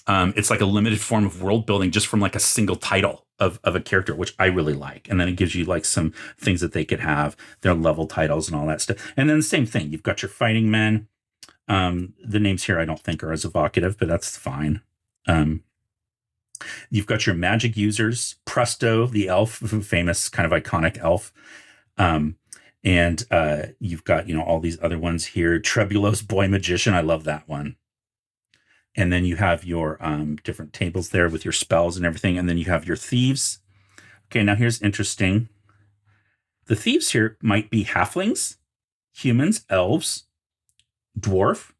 it's like a limited form of world building just from like a single title of a character, which I really like. And then it gives you like some things that they could have, their level titles and all that stuff. And then the same thing, you've got your fighting men. The names here I don't think are as evocative, but that's fine. You've got your magic users, Presto, the elf, famous kind of iconic elf. And you've got, all these other ones here. Trebulo's Boy Magician. I love that one. And then you have your different tables there with your spells and everything. And then you have your thieves. Okay, now here's interesting. The thieves here might be halflings, humans, elves, dwarf.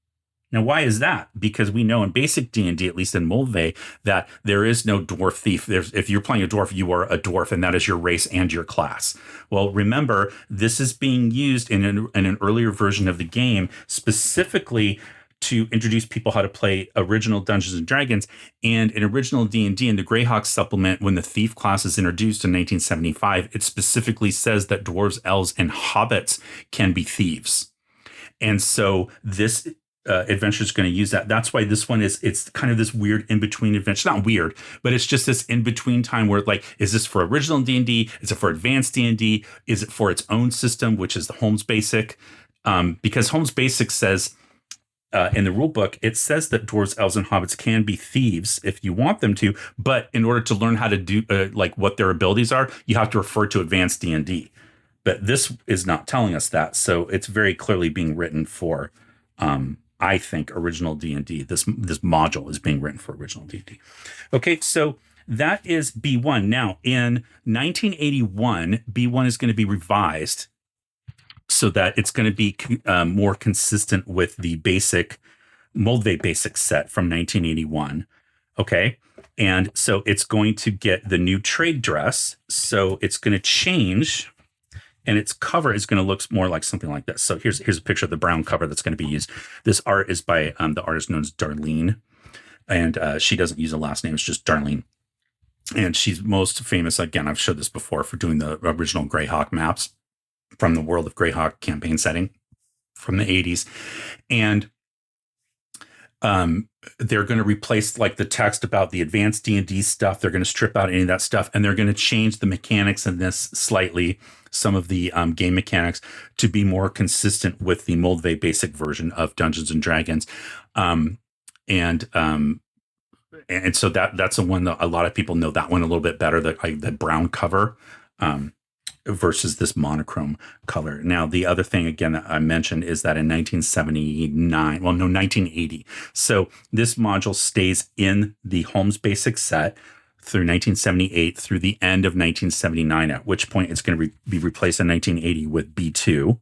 Now, why is that? Because we know in basic D&D, at least in Moldvay, that there is no dwarf thief. If you're playing a dwarf, you are a dwarf, and that is your race and your class. Well, remember, this is being used in an earlier version of the game, specifically to introduce people how to play original Dungeons and Dragons. And in original D&D, in the Greyhawk supplement, when the thief class is introduced in 1975, it specifically says that dwarves, elves, and hobbits can be thieves. And so this adventure is going to use that. That's why this one it's kind of this weird in-between adventure. Not weird, but it's just this in-between time where, like, is this for original D&D? Is it for advanced D&D? Is it for its own system, which is the Holmes Basic? Because Holmes Basic says, in the rule book, it says that dwarves, elves, and hobbits can be thieves if you want them to, but in order to learn how to do what their abilities are, you have to refer to advanced D&D. But this is not telling us that, so it's very clearly being written for, I think, original D&D. This module is being written for original D&D. Okay, so that is B1. Now, in 1981, B1 is going to be revised so that it's going to be more consistent with the basic Moldvay basic set from 1981. Okay. And so it's going to get the new trade dress. So it's going to change, and its cover is going to look more like something like this. So here's a picture of the brown cover that's going to be used. This art is by the artist known as Darlene. And she doesn't use a last name. It's just Darlene. And she's most famous, again, I've showed this before, for doing the original Greyhawk maps from the World of Greyhawk campaign setting from the 80s. And they're going to replace, like, the text about the advanced D&D stuff. They're going to strip out any of that stuff, and they're going to change the mechanics in this slightly, some of the game mechanics, to be more consistent with the Moldvay basic version of Dungeons and Dragons. And so that's the one that a lot of people know that one a little bit better, the brown cover. Versus this monochrome color. Now, the other thing, again, that I mentioned is that in 1980. So this module stays in the Holmes Basic set through 1978 through the end of 1979, at which point it's going to be replaced in 1980 with B2.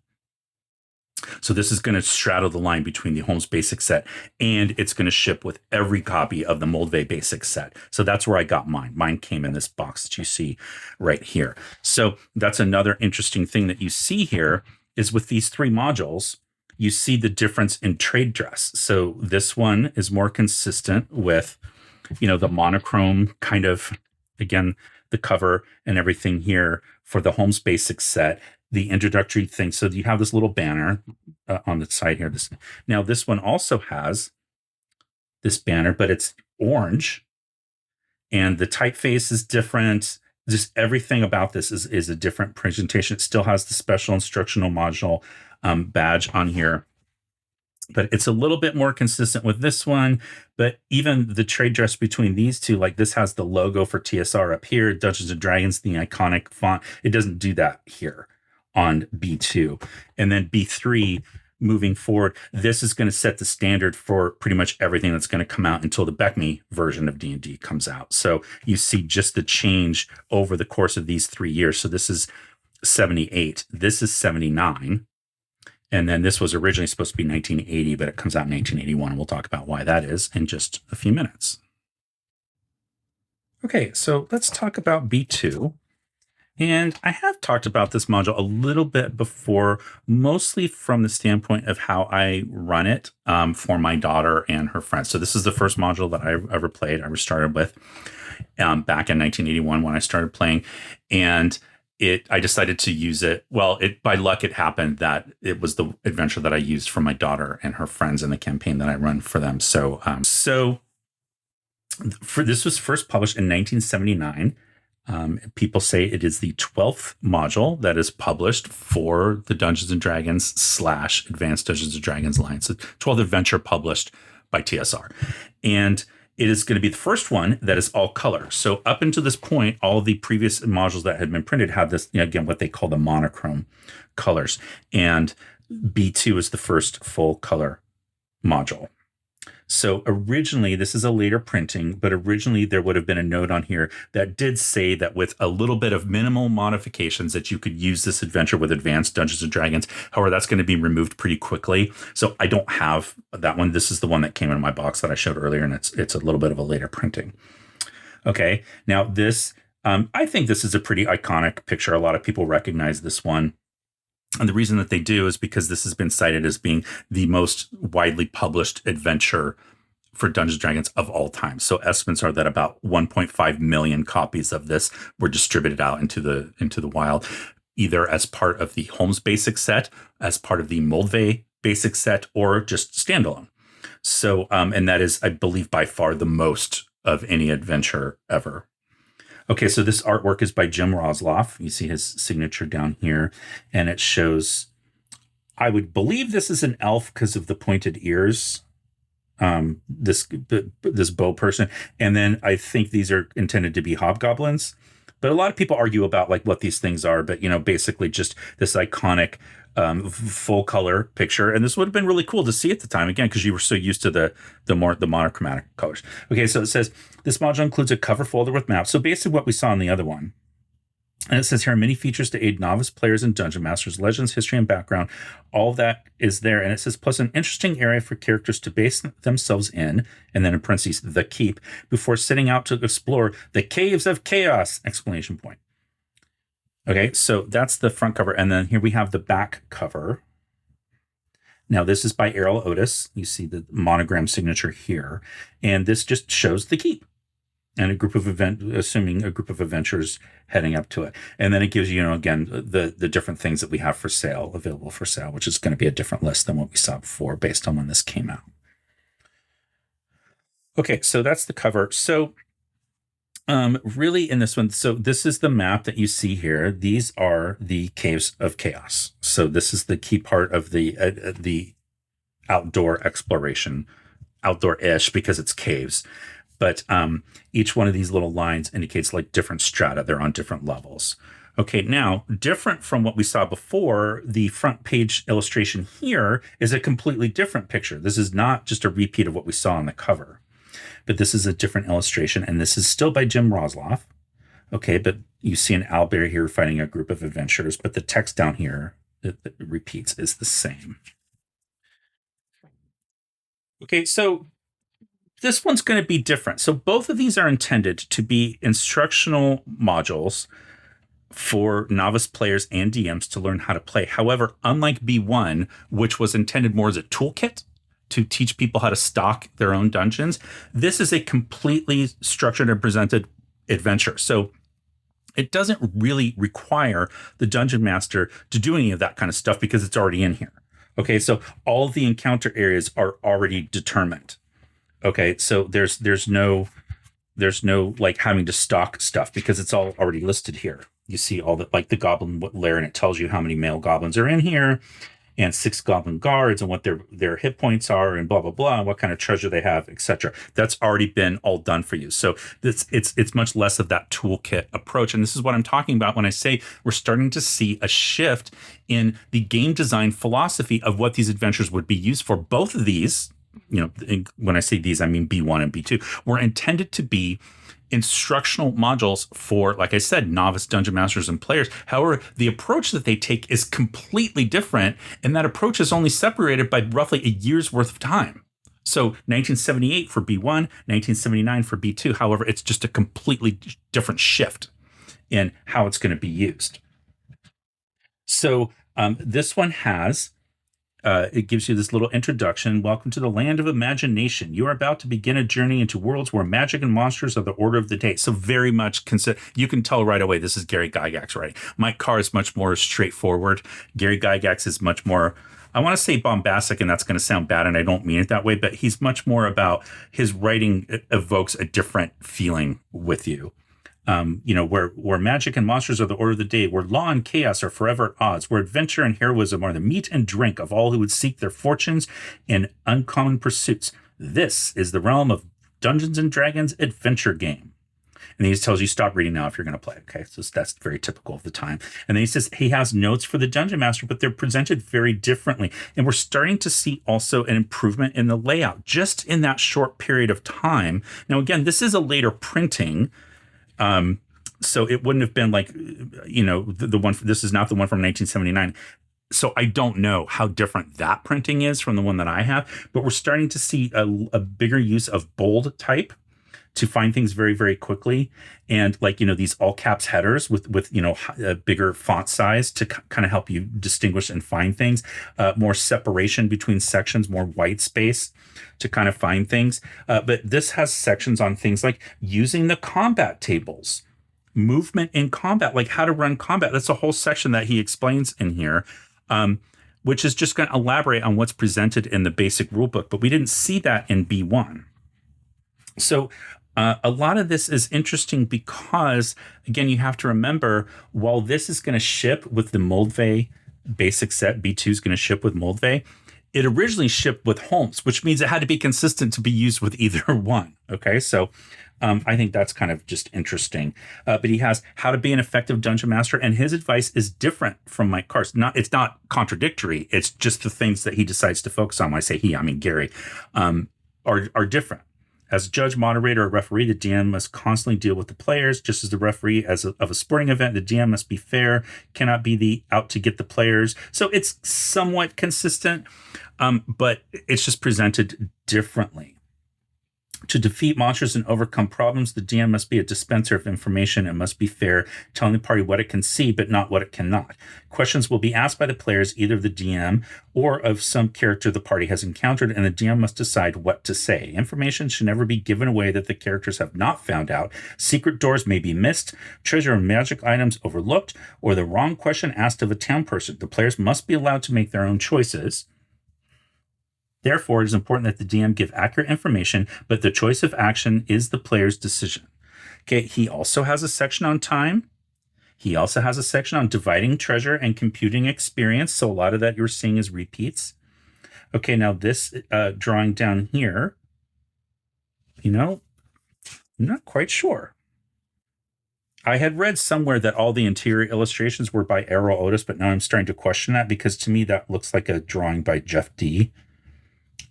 So this is going to straddle the line between the Holmes Basic set, and it's going to ship with every copy of the Moldvay Basic set. So that's where I got mine. Mine came in this box that you see right here. So that's another interesting thing that you see here is with these three modules, you see the difference in trade dress. So this one is more consistent with, the monochrome kind of, again, the cover and everything here for the Holmes Basic set. The introductory thing. So you have this little banner on the side here. Now this one also has this banner, but it's orange, and the typeface is different. Just everything about this is a different presentation. It still has the special instructional module badge on here, but it's a little bit more consistent with this one. But even the trade dress between these two, like this has the logo for TSR up here, Dungeons and Dragons, the iconic font. It doesn't do that here on B2. And then B3, moving forward, this is going to set the standard for pretty much everything that's going to come out until the BECMI version of D&D comes out. So you see just the change over the course of these 3 years. So this is 78. This is 79. And then this was originally supposed to be 1980, but it comes out in 1981. And we'll talk about why that is in just a few minutes. Okay, so let's talk about B2. And I have talked about this module a little bit before, mostly from the standpoint of how I run it for my daughter and her friends. So this is the first module that I ever played, I started with back in 1981 when I started playing. And I decided to use it. Well, by luck, it happened that it was the adventure that I used for my daughter and her friends in the campaign that I run for them. So this was first published in 1979. People say it is the 12th module that is published for the Dungeons and Dragons / Advanced Dungeons and Dragons line. So 12th adventure published by TSR. And it is going to be the first one that is all color. So up until this point, all the previous modules that had been printed had this, again, what they call the monochrome colors. And B2 is the first full color module. So originally, this is a later printing, but originally there would have been a note on here that did say that with a little bit of minimal modifications that you could use this adventure with advanced Dungeons and Dragons. However, that's going to be removed pretty quickly. So I don't have that one. This is the one that came in my box that I showed earlier, and it's a little bit of a later printing. Okay, now this, I think this is a pretty iconic picture. A lot of people recognize this one. And the reason that they do is because this has been cited as being the most widely published adventure for Dungeons & Dragons of all time. So estimates are that about 1.5 million copies of this were distributed out into the wild, either as part of the Holmes Basic set, as part of the Moldvay Basic set, or just standalone. So, and that is, I believe, by far the most of any adventure ever. Okay, so this artwork is by Jim Rosloff. You see his signature down here, and it shows, I would believe this is an elf because of the pointed ears, this bow person. And then I think these are intended to be hobgoblins. But a lot of people argue about like what these things are, but basically just this iconic full color picture. And this would have been really cool to see at the time, again, because you were so used to the monochromatic colors. Okay, so it says this module includes a cover folder with maps. So basically what we saw in the other one. And it says here, many features to aid novice players and dungeon masters, legends, history, and background. All that is there. And it says, plus an interesting area for characters to base themselves in, and then in parentheses, the keep, before setting out to explore the caves of chaos, exclamation point. Okay, so that's the front cover. And then here we have the back cover. Now, this is by Errol Otis. You see the monogram signature here. And this just shows the keep and a group of adventurers heading up to it. And then it gives you, again, the different things that we have for sale, available for sale, which is going to be a different list than what we saw before based on when this came out. Okay, so that's the cover. So really in this one, so this is the map that you see here. These are the Caves of Chaos. So this is the key part of the outdoor exploration, outdoor-ish because it's caves. But each one of these little lines indicates like different strata. They're on different levels. Okay, now, different from what we saw before, the front page illustration here is a completely different picture. This is not just a repeat of what we saw on the cover, but this is a different illustration, and this is still by Jim Rosloff. Okay, but you see an owlbear here fighting a group of adventurers, but the text down here that repeats is the same. Okay, so this one's going to be different. So both of these are intended to be instructional modules for novice players and DMs to learn how to play. However, unlike B1, which was intended more as a toolkit to teach people how to stock their own dungeons, this is a completely structured and presented adventure. So it doesn't really require the dungeon master to do any of that kind of stuff because it's already in here. Okay, so all of the encounter areas are already determined. Okay, so there's no like having to stock stuff because it's all already listed here. You see all the like the goblin lair, and it tells you how many male goblins are in here, and 6 goblin guards, and what their hit points are, and blah blah blah, and what kind of treasure they have, etc. That's already been all done for you. So it's much less of that toolkit approach, and this is what I'm talking about when I say we're starting to see a shift in the game design philosophy of what these adventures would be used for. Both of these, when I say these, I mean B1 and B2, were intended to be instructional modules for, like I said, novice dungeon masters and players. However, the approach that they take is completely different, and that approach is only separated by roughly a year's worth of time. So 1978 for B1, 1979 for B2. However, it's just a completely different shift in how it's going to be used. So this one has it gives you this little introduction. Welcome to the land of imagination. You are about to begin a journey into worlds where magic and monsters are the order of the day. So very much you can tell right away this is Gary Gygax writing. Mike Carr is much more straightforward. Gary Gygax is much more, I want to say bombastic, and that's going to sound bad, and I don't mean it that way, but he's much more about his writing evokes a different feeling with you. Where magic and monsters are the order of the day, where law and chaos are forever at odds, where adventure and heroism are the meat and drink of all who would seek their fortunes in uncommon pursuits. This is the realm of Dungeons and Dragons adventure game. And he tells you stop reading now if you're going to play. Okay, so that's very typical of the time. And then he says he has notes for the Dungeon Master, but they're presented very differently. And we're starting to see also an improvement in the layout just in that short period of time. Now, again, this is a later printing. So it wouldn't have been like, the one, this is not the one from 1979. So I don't know how different that printing is from the one that I have, but we're starting to see a bigger use of bold type to find things very, very quickly. And these all caps headers with a bigger font size to kind of help you distinguish and find things, more separation between sections, more white space to kind of find things. But this has sections on things like using the combat tables, movement in combat, like how to run combat. That's a whole section that he explains in here, which is just going to elaborate on what's presented in the basic rulebook. But we didn't see that in B1. So a lot of this is interesting because, again, you have to remember, while this is going to ship with the Moldvay basic set, B2 is going to ship with Moldvay, it originally shipped with Holmes, which means it had to be consistent to be used with either one. Okay, so I think that's kind of just interesting. But he has how to be an effective dungeon master, and his advice is different from Mike Carr's. It's not contradictory. It's just the things that he decides to focus on. When I say he, I mean Gary, are different. As a judge, moderator, or referee, the DM must constantly deal with the players. Just as the referee of a sporting event, the DM must be fair, cannot be out to get the players. So it's somewhat consistent, but it's just presented differently. To defeat monsters and overcome problems, the DM must be a dispenser of information and must be fair, telling the party what it can see, but not what it cannot. Questions will be asked by the players, either of the DM or of some character the party has encountered, and the DM must decide what to say. Information should never be given away that the characters have not found out. Secret doors may be missed, treasure and magic items overlooked, or the wrong question asked of a town person. The players must be allowed to make their own choices. Therefore, it is important that the DM give accurate information, but the choice of action is the player's decision. Okay, he also has a section on time. He also has a section on dividing treasure and computing experience. So a lot of that you're seeing is repeats. Okay, now this drawing down here, I'm not quite sure. I had read somewhere that all the interior illustrations were by Errol Otis, but now I'm starting to question that because to me that looks like a drawing by Jeff D.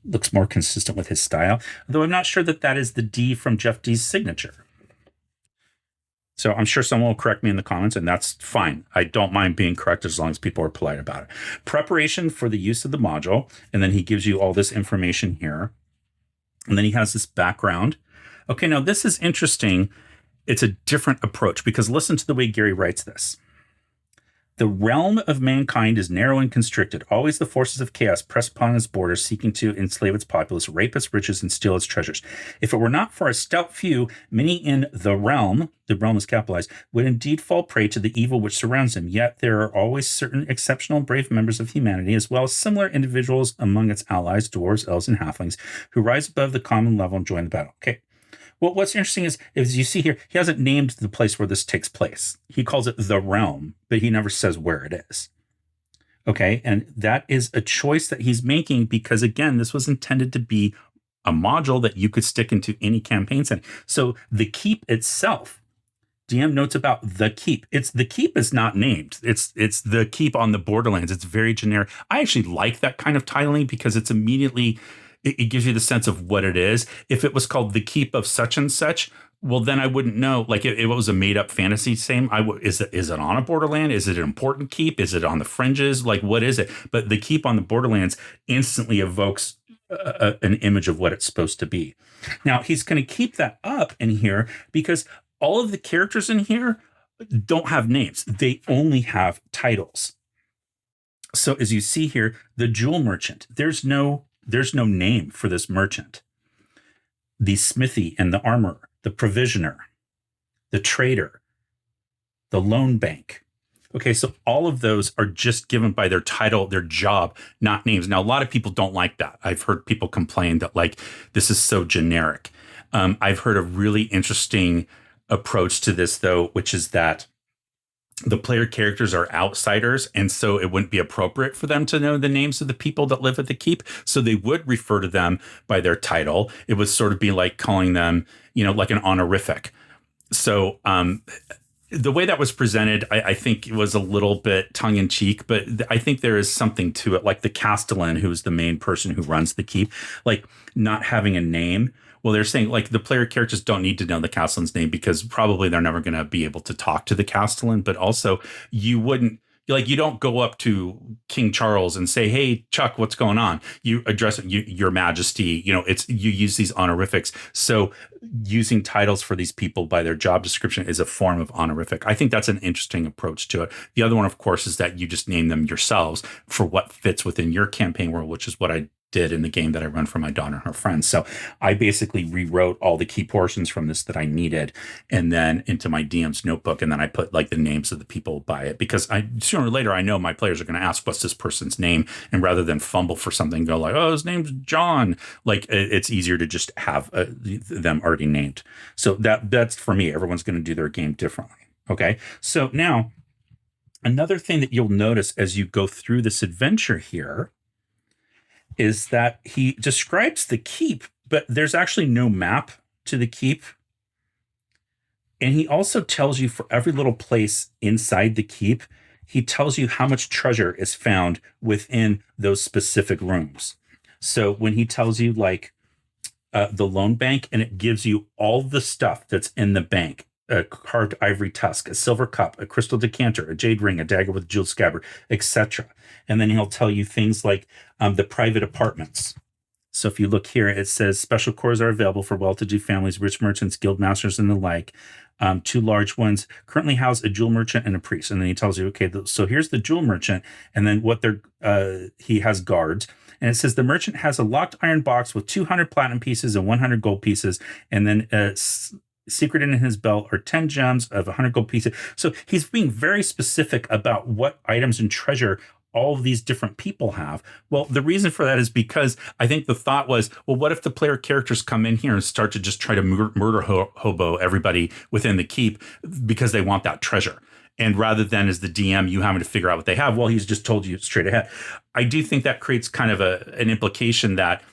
Looks more consistent with his style, though I'm not sure that that is the D from Jeff D's signature. So I'm sure someone will correct me in the comments, and that's fine. I don't mind being corrected as long as people are polite about it. Preparation for the use of the module, and then he gives you all this information here. And then he has this background. Okay, now this is interesting. It's a different approach because listen to the way Gary writes this. The realm of mankind is narrow and constricted. Always the forces of chaos press upon its borders, seeking to enslave its populace, rape its riches, and steal its treasures. If it were not for a stout few, many in the realm is capitalized, would indeed fall prey to the evil which surrounds them. Yet there are always certain exceptional and brave members of humanity, as well as similar individuals among its allies, dwarves, elves, and halflings, who rise above the common level and join the battle. Okay. Well, what's interesting is, as you see here, he hasn't named the place where this takes place. He calls it the realm, but he never says where it is. Okay, and that is a choice that he's making because, again, this was intended to be a module that you could stick into any campaign setting. So the keep itself, DM notes about the keep. The keep is not named. It's the keep on the Borderlands. It's very generic. I actually like that kind of titling because it's immediately... It gives you the sense of what it is. If it was called the keep of such and such, well, then I wouldn't know. Like if it was a made up fantasy same, is it on a Borderland? Is it an important keep? Is it on the fringes? Like what is it? But the keep on the Borderlands instantly evokes an image of what it's supposed to be. Now he's going to keep that up in here because all of the characters in here don't have names. They only have titles. So as you see here, the jewel merchant, there's no name for this merchant. The smithy and the armorer, the provisioner, the trader, the loan bank. Okay, so all of those are just given by their title, their job, not names. Now, a lot of people don't like that. I've heard people complain that like this is so generic. I've heard a really interesting approach to this though, which is that the player characters are outsiders, and so it wouldn't be appropriate for them to know the names of the people that live at the keep. So they would refer to them by their title. It would sort of be like calling them, like an honorific. So the way that was presented, I think it was a little bit tongue in cheek, but I think there is something to it. Like the Castellan, who is the main person who runs the keep, like not having a name. Well, they're saying like the player characters don't need to know the Castellan's name because probably they're never going to be able to talk to the Castellan. But also, you wouldn't. Like, you don't go up to King Charles and say, "Hey, Chuck, what's going on?" You address it, your Majesty. You use these honorifics. So using titles for these people by their job description is a form of honorific. I think that's an interesting approach to it. The other one, of course, is that you just name them yourselves for what fits within your campaign world, which is what I did in the game that I run for my daughter and her friends. So I basically rewrote all the key portions from this that I needed, and then into my DM's notebook, and then I put like the names of the people by it, because sooner or later I know my players are going to ask, what's this person's name? And rather than fumble for something, go like, oh, his name's John. Like, it's easier to just have them already named. So that's for me. Everyone's going to do their game differently. Okay. So now another thing that you'll notice as you go through this adventure here is that he describes the keep, but there's actually no map to the keep. And he also tells you for every little place inside the keep, he tells you how much treasure is found within those specific rooms. So when he tells you like the loan bank, and it gives you all the stuff that's in the bank, a carved ivory tusk, a silver cup, a crystal decanter, a jade ring, a dagger with a jeweled scabbard, etc. And then he'll tell you things like the private apartments. So if you look here, it says special quarters are available for well-to-do families, rich merchants, guild masters, and the like. Two large ones currently house a jewel merchant and a priest. And then he tells you, okay, so here's the jewel merchant, and then what he has guards. And it says the merchant has a locked iron box with 200 platinum pieces and 100 gold pieces, and then secreted in his belt are 10 gems of 100 gold pieces. So he's being very specific about what items and treasure all of these different people have. Well, the reason for that is because I think the thought was, well, what if the player characters come in here and start to just try to murder hobo everybody within the keep because they want that treasure? And rather than as the DM, you having to figure out what they have, well, he's just told you straight ahead. I do think that creates kind of an implication that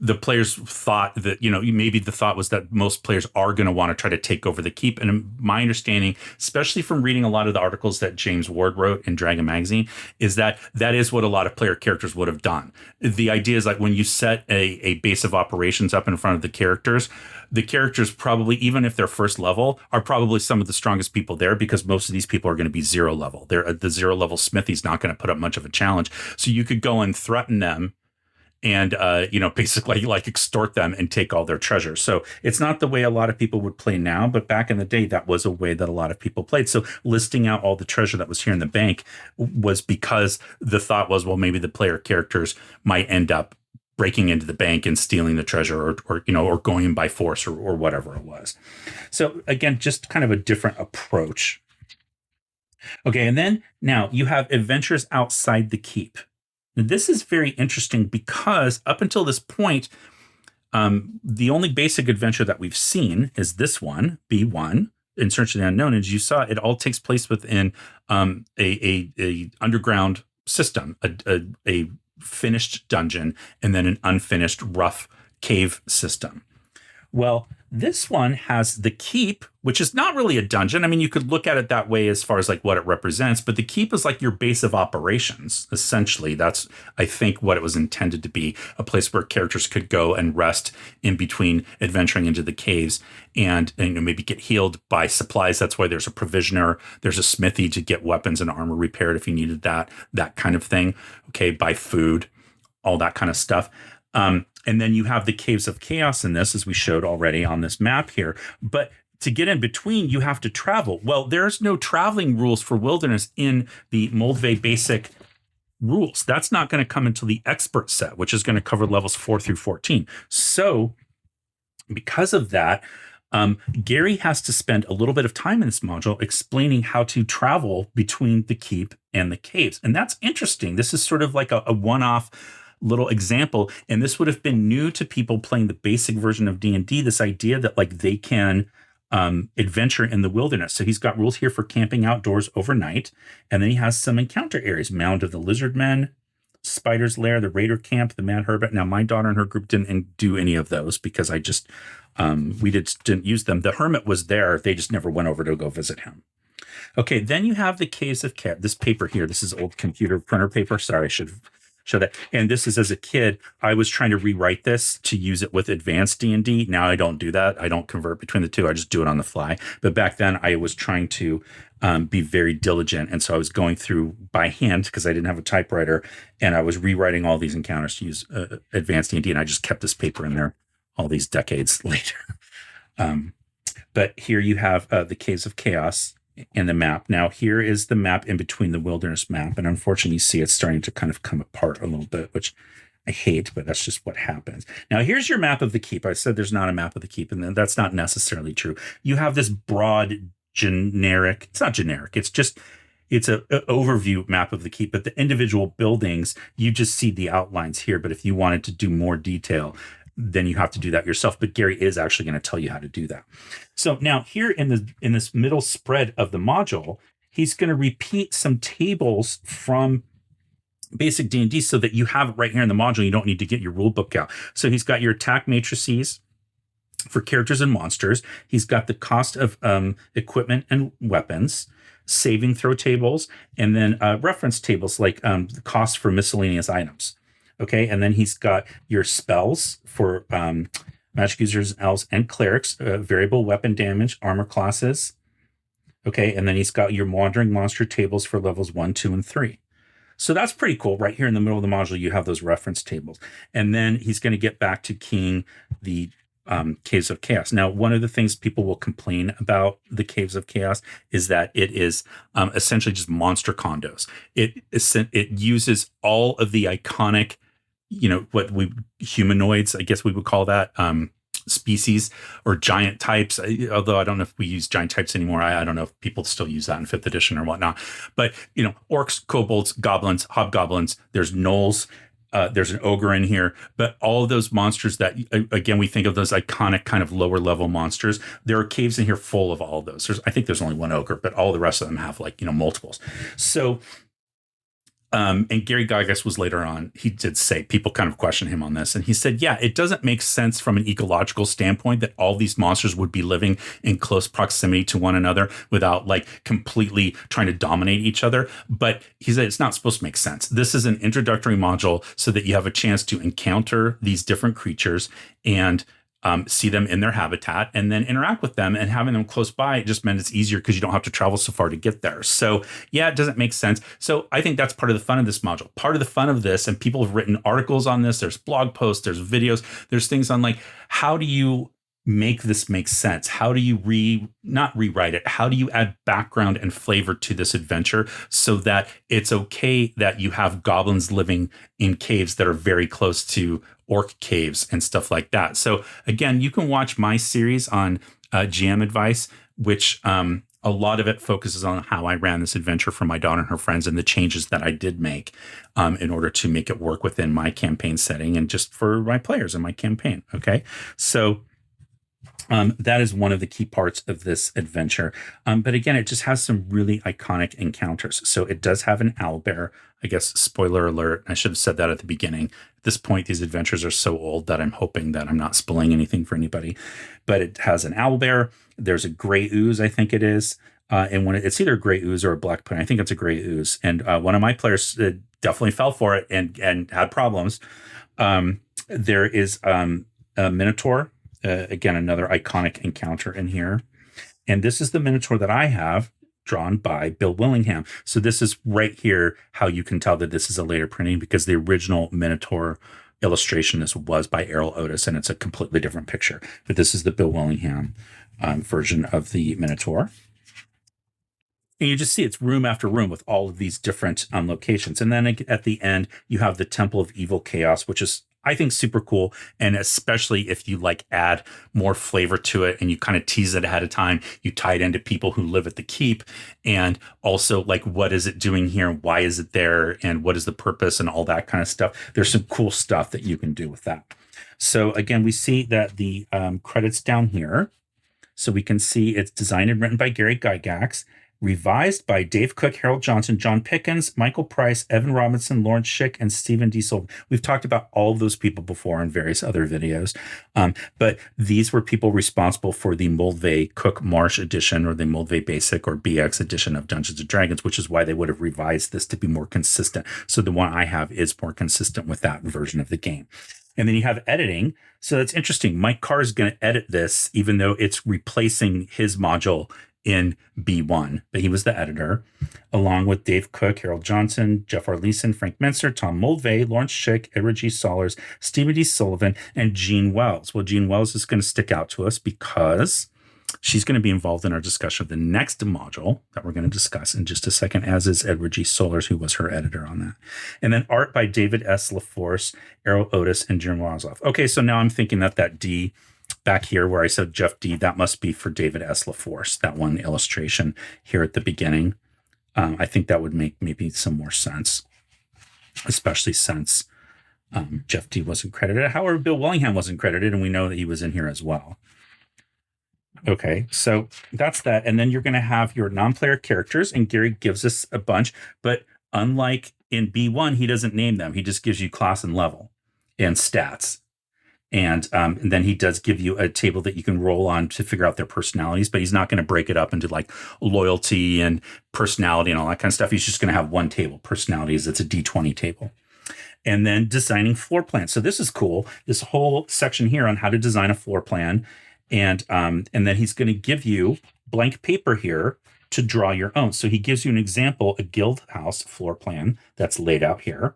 the players thought that, maybe the thought was that most players are going to want to try to take over the keep. And my understanding, especially from reading a lot of the articles that James Ward wrote in Dragon Magazine, is that is what a lot of player characters would have done. The idea is like when you set a base of operations up in front of the characters probably, even if they're first level, are probably some of the strongest people there, because most of these people are going to be 0 level. The 0 level smithy's not going to put up much of a challenge. So you could go and threaten them and, basically like extort them and take all their treasure. So it's not the way a lot of people would play now, but back in the day, that was a way that a lot of people played. So listing out all the treasure that was here in the bank was because the thought was, well, maybe the player characters might end up breaking into the bank and stealing the treasure, or going in by force, or whatever it was. So again, just kind of a different approach. Okay. And then now you have adventures outside the keep. This is very interesting because up until this point, the only basic adventure that we've seen is this one, B1, In Search of the Unknown. As you saw, it all takes place within a underground system, a finished dungeon, and then an unfinished rough cave system. Well, this one has the keep, which is not really a dungeon. I mean, you could look at it that way as far as like what it represents, but the keep is like your base of operations. Essentially, that's, I think, what it was intended to be, a place where characters could go and rest in between adventuring into the caves and maybe get healed by supplies. That's why there's a provisioner. There's a smithy to get weapons and armor repaired if you needed that kind of thing. Okay, buy food, all that kind of stuff. And then you have the Caves of Chaos in this, as we showed already on this map here. But to get in between, you have to travel. Well, there's no traveling rules for wilderness in the Moldvay basic rules. That's not going to come until the expert set, which is going to cover levels 4 through 14. So because of that, Gary has to spend a little bit of time in this module explaining how to travel between the keep and the caves. And that's interesting. This is sort of like a one-off little example, and this would have been new to people playing the basic version of D&D, this idea that like they can adventure in the wilderness. So he's got rules here for camping outdoors overnight. And then he has some encounter areas: Mound of the Lizard Men, Spider's Lair, the Raider Camp, the Mad Hermit. Now, my daughter and her group didn't do any of those because we didn't use them. The Hermit was there. They just never went over to go visit him. Okay, then you have the Caves of Chaos. This paper here, this is old computer printer paper. Sorry, I should show that. And this is, as a kid, I was trying to rewrite this to use it with advanced D&D. Now I don't do that. I don't convert between the two. I just do it on the fly. But back then I was trying to be very diligent. And so I was going through by hand because I didn't have a typewriter, and I was rewriting all these encounters to use advanced D&D. And I just kept this paper in there all these decades later. But here you have the Caves of Chaos in the map. Now, here is the map in between the wilderness map. And unfortunately, you see it's starting to kind of come apart a little bit, which I hate, but that's just what happens. Now, here's your map of the keep. I said there's not a map of the keep, and that's not necessarily true. You have this broad, generic, it's not generic, it's an overview map of the keep, but the individual buildings, you just see the outlines here. But if you wanted to do more detail, then you have to do that yourself. But Gary is actually going to tell you how to do that. So now here in this middle spread of the module, he's going to repeat some tables from Basic D&D so that you have it right here in the module. You don't need to get your rule book out. So he's got your attack matrices for characters and monsters. He's got the cost of equipment and weapons, saving throw tables, and then reference tables like the cost for miscellaneous items. Okay, and then he's got your spells for magic users, elves, and clerics, variable weapon damage, armor classes. Okay, and then he's got your wandering monster tables for levels 1, 2, and 3. So that's pretty cool. Right here in the middle of the module, you have those reference tables. And then he's going to get back to keying the Caves of Chaos. Now, one of the things people will complain about the Caves of Chaos is that it is essentially just monster condos. It uses all of the iconic, humanoids, I guess we would call that, species or giant types. Although I don't know if we use giant types anymore. I don't know if people still use that in 5th edition or whatnot. But, orcs, kobolds, goblins, hobgoblins, there's gnolls. There's an ogre in here, but all of those monsters that, again, we think of those iconic kind of lower level monsters. There are caves in here full of all of those. I think there's only one ogre, but all the rest of them have multiples. So, and Gary Gygax was later on, he did say, people kind of question him on this. And he said, yeah, it doesn't make sense from an ecological standpoint that all these monsters would be living in close proximity to one another without completely trying to dominate each other. But he said, it's not supposed to make sense. This is an introductory module so that you have a chance to encounter these different creatures and see them in their habitat and then interact with them, and having them close by just meant it's easier because you don't have to travel so far to get there. So yeah, it doesn't make sense. So I think that's part of the fun of this module. Part of the fun of this, and people have written articles on this, there's blog posts, there's videos, there's things on how do you make this make sense? How do you not rewrite it? How do you add background and flavor to this adventure so that it's okay that you have goblins living in caves that are very close to orc caves and stuff like that? So again, you can watch my series on GM advice, which a lot of it focuses on how I ran this adventure for my daughter and her friends and the changes that I did make in order to make it work within my campaign setting and just for my players in my campaign. Okay, so that is one of the key parts of this adventure. But again, it just has some really iconic encounters. So it does have an owlbear. I guess, spoiler alert, I should have said that at the beginning. At this point, these adventures are so old that I'm hoping that I'm not spoiling anything for anybody. But it has an owlbear. There's a gray ooze, I think it is. And when it's either a gray ooze or a black pudding, I think it's a gray ooze. And one of my players definitely fell for it and had problems. There is a minotaur. Again, another iconic encounter in here. And this is the minotaur that I have drawn by Bill Willingham. So this is right here how you can tell that this is a later printing, because the original minotaur illustration was by Errol Otis, and it's a completely different picture. But this is the Bill Willingham version of the minotaur. And you just see it's room after room with all of these different locations. And then at the end, you have the Temple of Evil Chaos, which is, I think, super cool. And especially if you add more flavor to it and you kind of tease it ahead of time, you tie it into people who live at the keep. And also what is it doing here? Why is it there? And what is the purpose and all that kind of stuff? There's some cool stuff that you can do with that. So again, we see that the credits down here So we can see it's designed and written by Gary Gygax, revised by Dave Cook, Harold Johnson, John Pickens, Michael Price, Evan Robinson, Lawrence Schick, and Stephen D. Sullivan. We've talked about all of those people before in various other videos. But these were people responsible for the Moldvay Cook Marsh edition, or the Moldvay Basic or BX edition of Dungeons & Dragons, which is why they would have revised this to be more consistent. So the one I have is more consistent with that version of the game. And then you have editing. So that's interesting. Mike Carr is going to edit this, even though it's replacing his module in B1, but he was the editor, along with Dave Cook, Harold Johnson, Jeff R. Leeson, Frank Minster, Tom Moldvay, Lawrence Schick, Edward G. Sollers, Stephen D. Sullivan, and Gene Wells. Well, Gene Wells is going to stick out to us because she's going to be involved in our discussion of the next module that we're going to discuss in just a second, as is Edward G. Sollers, who was her editor on that. And then art by David S. LaForce, Errol Otis, and Jim Rosloff. Okay, so now I'm thinking that D back here where I said Jeff D, that must be for David S. LaForce, that one illustration here at the beginning. I think that would make maybe some more sense, especially since Jeff D wasn't credited. However, Bill Willingham wasn't credited, and we know that he was in here as well. Okay, so that's that. And then you're going to have your non-player characters, and Gary gives us a bunch, but unlike in B1, he doesn't name them. He just gives you class and level and stats. And then he does give you a table that you can roll on to figure out their personalities, but he's not going to break it up into like loyalty and personality and all that kind of stuff. He's just going to have one table, personalities. It's a D20 table. And then designing floor plans. So this is cool. This whole section here on how to design a floor plan. And then he's going to give you blank paper here to draw your own. So he gives you an example, a guild house floor plan that's laid out here.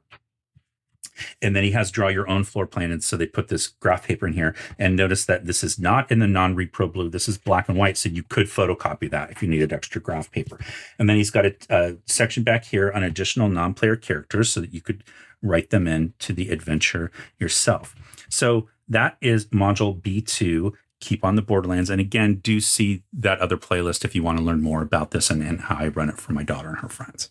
And then he has draw your own floor plan. And so they put this graph paper in here, and notice that this is not in the non-repro blue. This is black and white. So you could photocopy that if you needed extra graph paper. And then he's got a section back here on additional non-player characters so that you could write them into the adventure yourself. So that is module B2, Keep on the Borderlands. And again, do see that other playlist if you want to learn more about this and how I run it for my daughter and her friends.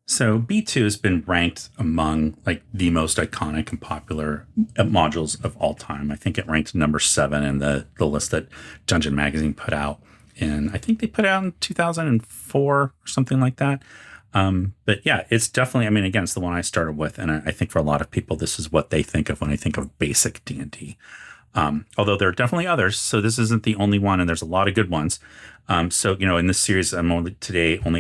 So B2 has been ranked among like the most iconic and popular modules of all time. I think it ranked number 7 in the list that Dungeon Magazine put out. And I think they put it out in 2004 or something like that. But yeah, it's definitely, I mean, again, it's the one I started with. And I think for a lot of people, this is what they think of when they think of basic D&D. Although there are definitely others. So this isn't the only one, and there's a lot of good ones. So, in this series, I'm only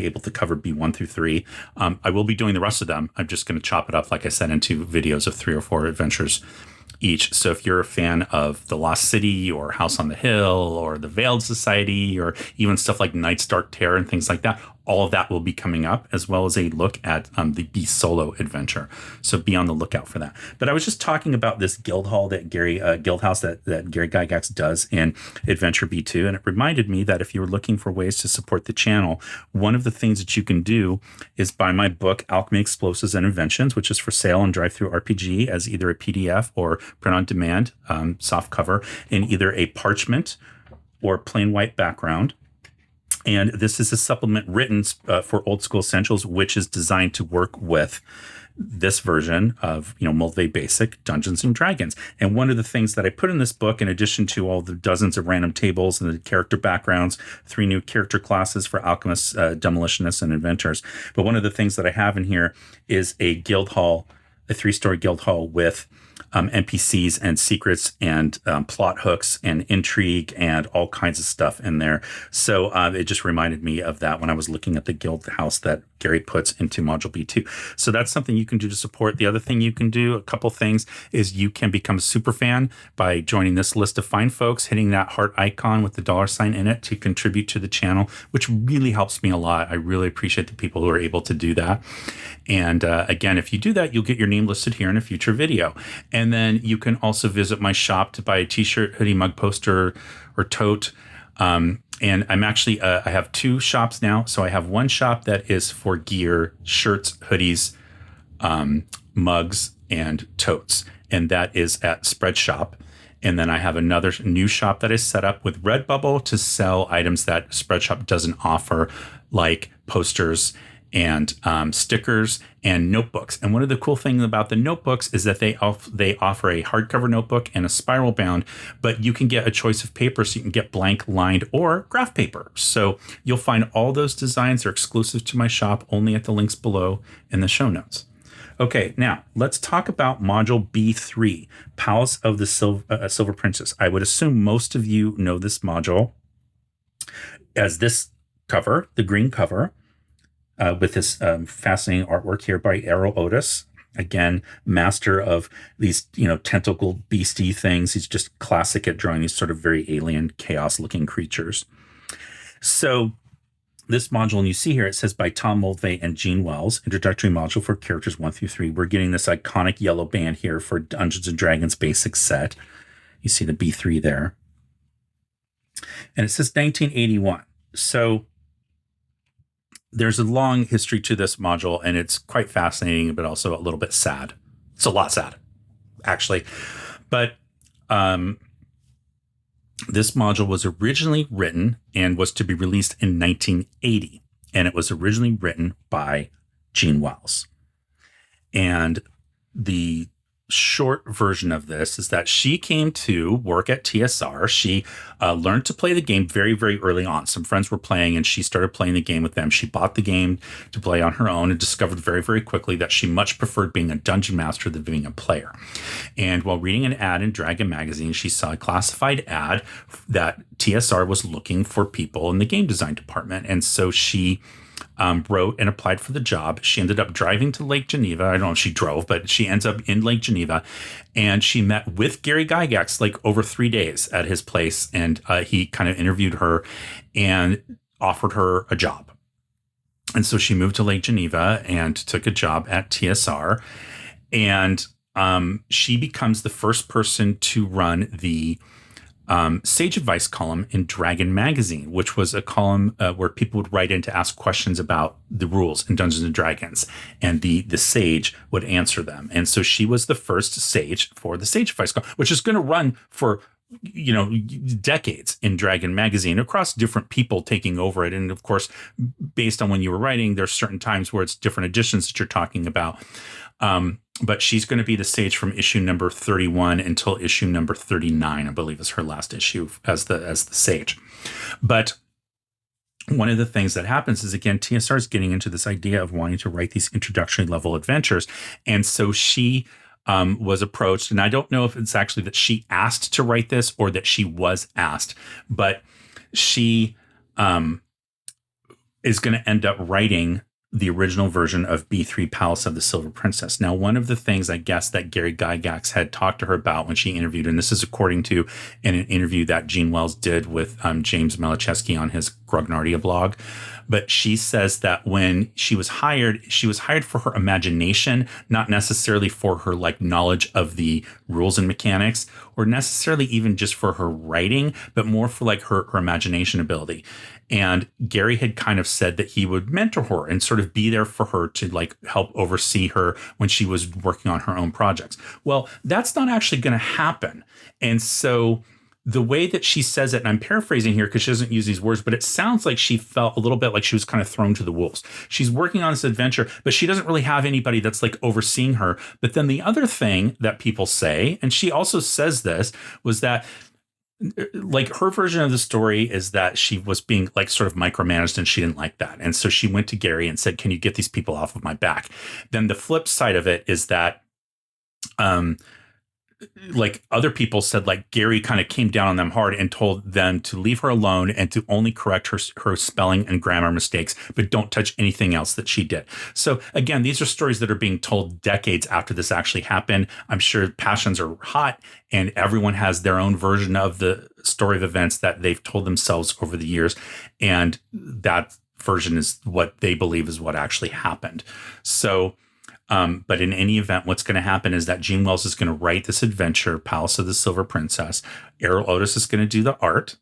able to cover B1 through 3. I will be doing the rest of them. I'm just going to chop it up, like I said, into videos of 3 or 4 adventures each. So if you're a fan of The Lost City or House on the Hill or The Veiled Society or even stuff like Night's Dark Terror and things like that, all of that will be coming up, as well as a look at the B Solo adventure. So be on the lookout for that. But I was just talking about this guild hall that guild house that Gary Gygax does in Adventure B2, and it reminded me that if you were looking for ways to support the channel, one of the things that you can do is buy my book Alchemy, Explosives, and Inventions, which is for sale on Drive-Thru RPG as either a PDF or print on demand, soft cover, in either a parchment or plain white background. And this is a supplement written for Old School Essentials, which is designed to work with this version of, Moldvay Basic Dungeons and Dragons. And one of the things that I put in this book, in addition to all the dozens of random tables and the character backgrounds, 3 new character classes for alchemists, demolitionists, and inventors. But one of the things that I have in here is a guild hall, a 3-story guild hall with NPCs and secrets and plot hooks and intrigue and all kinds of stuff in there. So it just reminded me of that when I was looking at the guild house that Gary puts into Module B2. So that's something you can do to support. The other thing you can do, a couple things, is you can become a super fan by joining this list of fine folks, hitting that heart icon with the $sign in it to contribute to the channel, which really helps me a lot. I really appreciate the people who are able to do that. And again, if you do that, you'll get your name listed here in a future video. And then you can also visit my shop to buy a t-shirt, hoodie, mug, poster, or tote. And I'm actually, I have 2 shops now. So I have one shop that is for gear, shirts, hoodies, mugs, and totes. And that is at Spreadshop. And then I have another new shop that is set up with Redbubble to sell items that Spreadshop doesn't offer, like posters and stickers and notebooks. And one of the cool things about the notebooks is that they offer a hardcover notebook and a spiral bound, but you can get a choice of paper, so you can get blank, lined, or graph paper. So you'll find all those designs are exclusive to my shop, only at the links below in the show notes. Okay, now let's talk about Module B3, Palace of the Silver Princess. I would assume most of you know this module as this cover, the green cover, with this fascinating artwork here by Errol Otis. Again, master of these, tentacle beastie things. He's just classic at drawing these sort of very alien, chaos-looking creatures. So this module, and you see here, it says by Tom Moldvay and Gene Wells, introductory module for characters 1 through 3. We're getting this iconic yellow band here for Dungeons & Dragons basic set. You see the B3 there. And it says 1981. So there's a long history to this module, and it's quite fascinating, but also a little bit sad. It's a lot sad, actually. But this module was originally written and was to be released in 1980. And it was originally written by Gene Wells. And the short version of this is that she came to work at TSR. She learned to play the game very, very early on. Some friends were playing, and she started playing the game with them. She bought the game to play on her own and discovered very, very quickly that she much preferred being a dungeon master than being a player. And while reading an ad in Dragon magazine, she saw a classified ad that TSR was looking for people in the game design department. And so she wrote and applied for the job. She ended up driving to Lake Geneva. I don't know if she drove, but she ends up in Lake Geneva, and she met with Gary Gygax like over 3 days at his place. And he kind of interviewed her and offered her a job. And so she moved to Lake Geneva and took a job at TSR. And she becomes the first person to run the Sage Advice column in Dragon magazine, which was a column where people would write in to ask questions about the rules in Dungeons and Dragons, and the Sage would answer them. And so she was the first Sage for the Sage Advice column, which is going to run for decades in Dragon magazine, across different people taking over it. And of course, based on when you were writing, there's certain times where it's different editions that you're talking about. But she's going to be the Sage from issue number 31 until issue number 39, I believe, is her last issue as the Sage. But one of the things that happens is, again, TSR is getting into this idea of wanting to write these introductory level adventures. And so she was approached, and I don't know if it's actually that she asked to write this or that she was asked, but she is going to end up writing the original version of B3 Palace of the Silver Princess. Now, one of the things I guess that Gary Gygax had talked to her about when she interviewed, and this is according to in an interview that Gene Wells did with James Malachewski on his Grognardia blog, but she says that when she was hired for her imagination, not necessarily for her like knowledge of the rules and mechanics, or necessarily even just for her writing, but more for like her imagination ability. And Gary had kind of said that he would mentor her and sort of be there for her to like help oversee her when she was working on her own projects. Well, that's not actually going to happen. And so the way that she says it, and I'm paraphrasing here because she doesn't use these words, but it sounds like she felt a little bit like she was kind of thrown to the wolves. She's working on this adventure, but she doesn't really have anybody that's like overseeing her. But then the other thing that people say, and she also says this, was that like her version of the story is that she was being like sort of micromanaged, and she didn't like that. And so she went to Gary and said, "Can you get these people off of my back?" Then the flip side of it is that, like other people said, like Gary kind of came down on them hard and told them to leave her alone and to only correct her spelling and grammar mistakes, but don't touch anything else that she did. So again, these are stories that are being told decades after this actually happened. I'm sure passions are hot, and everyone has their own version of the story of events that they've told themselves over the years. And that version is what they believe is what actually happened. So but in any event, what's going to happen is that Gene Wells is going to write this adventure, Palace of the Silver Princess. Errol Otis is going to do the art,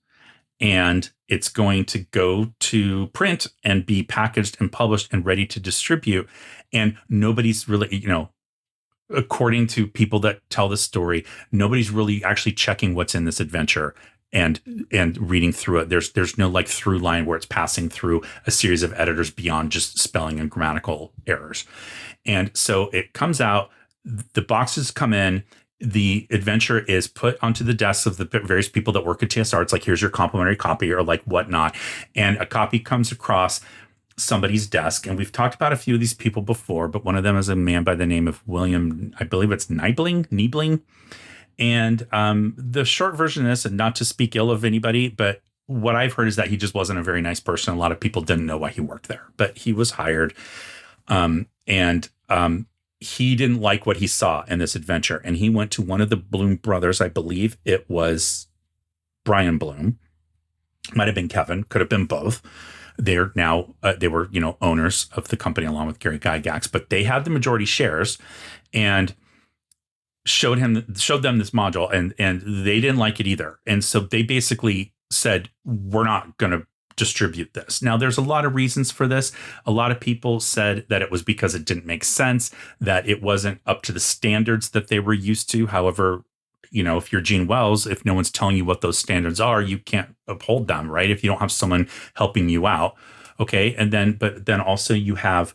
and it's going to go to print and be packaged and published and ready to distribute. And nobody's really, according to people that tell the story, nobody's really actually checking what's in this adventure. and reading through it. There's no like through line where it's passing through a series of editors beyond just spelling and grammatical errors. And so it comes out, the boxes come in, the adventure is put onto the desks of the various people that work at TSR. It's like, here's your complimentary copy or like whatnot. And a copy comes across somebody's desk. And we've talked about a few of these people before, but one of them is a man by the name of William, I believe it's Niebling. And the short version of this, and not to speak ill of anybody, but what I've heard is that he just wasn't a very nice person. A lot of people didn't know why he worked there, but he was hired. And he didn't like what he saw in this adventure. And he went to one of the Bloom brothers. I believe it was Brian Bloom. Might have been Kevin. Could have been both. They're now, they were, owners of the company along with Gary Gygax, but they had the majority shares and showed them this module, and they didn't like it either. And so they basically said, we're not going to distribute this. Now, there's a lot of reasons for this. A lot of people said that it was because it didn't make sense, that it wasn't up to the standards that they were used to. However, if you're Gene Wells, if no one's telling you what those standards are, you can't uphold them, right? If you don't have someone helping you out. Okay. But then also you have,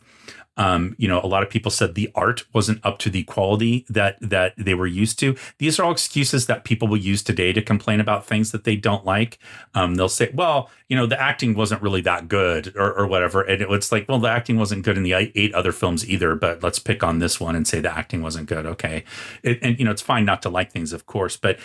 a lot of people said the art wasn't up to the quality that they were used to. These are all excuses that people will use today to complain about things that they don't like. They'll say, well, the acting wasn't really that good or whatever. And it's like, well, the acting wasn't good in the 8 other films either, but let's pick on this one and say the acting wasn't good. Okay. It's fine not to like things, of course, but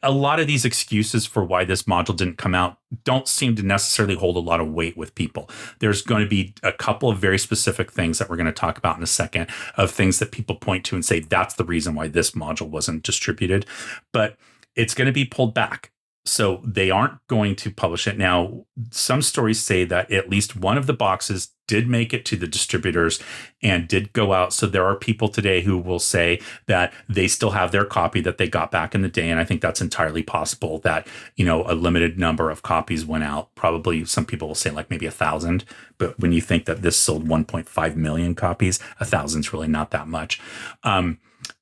a lot of these excuses for why this module didn't come out don't seem to necessarily hold a lot of weight with people. There's going to be a couple of very specific things that we're going to talk about in a second, of things that people point to and say that's the reason why this module wasn't distributed, but it's going to be pulled back. So they aren't going to publish it. Now, some stories say that at least one of the boxes did make it to the distributors and did go out. So there are people today who will say that they still have their copy that they got back in the day. And I think that's entirely possible, that, a limited number of copies went out. Probably some people will say like maybe 1,000. But when you think that this sold 1.5 million copies, 1,000 is really not that much.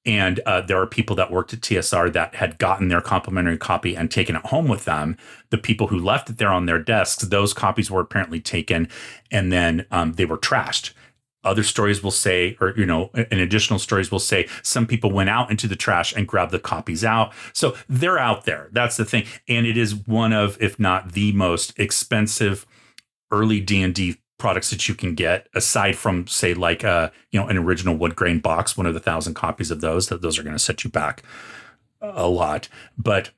And there are people that worked at TSR that had gotten their complimentary copy and taken it home with them. The people who left it there on their desks, those copies were apparently taken, and then they were trashed. Other stories will say, or, and additional stories will say, some people went out into the trash and grabbed the copies out. So they're out there. That's the thing. And it is one of, if not the most expensive early D&D products that you can get, aside from, say, like an original wood grain box, one of the 1,000 copies of those are going to set you back a lot. But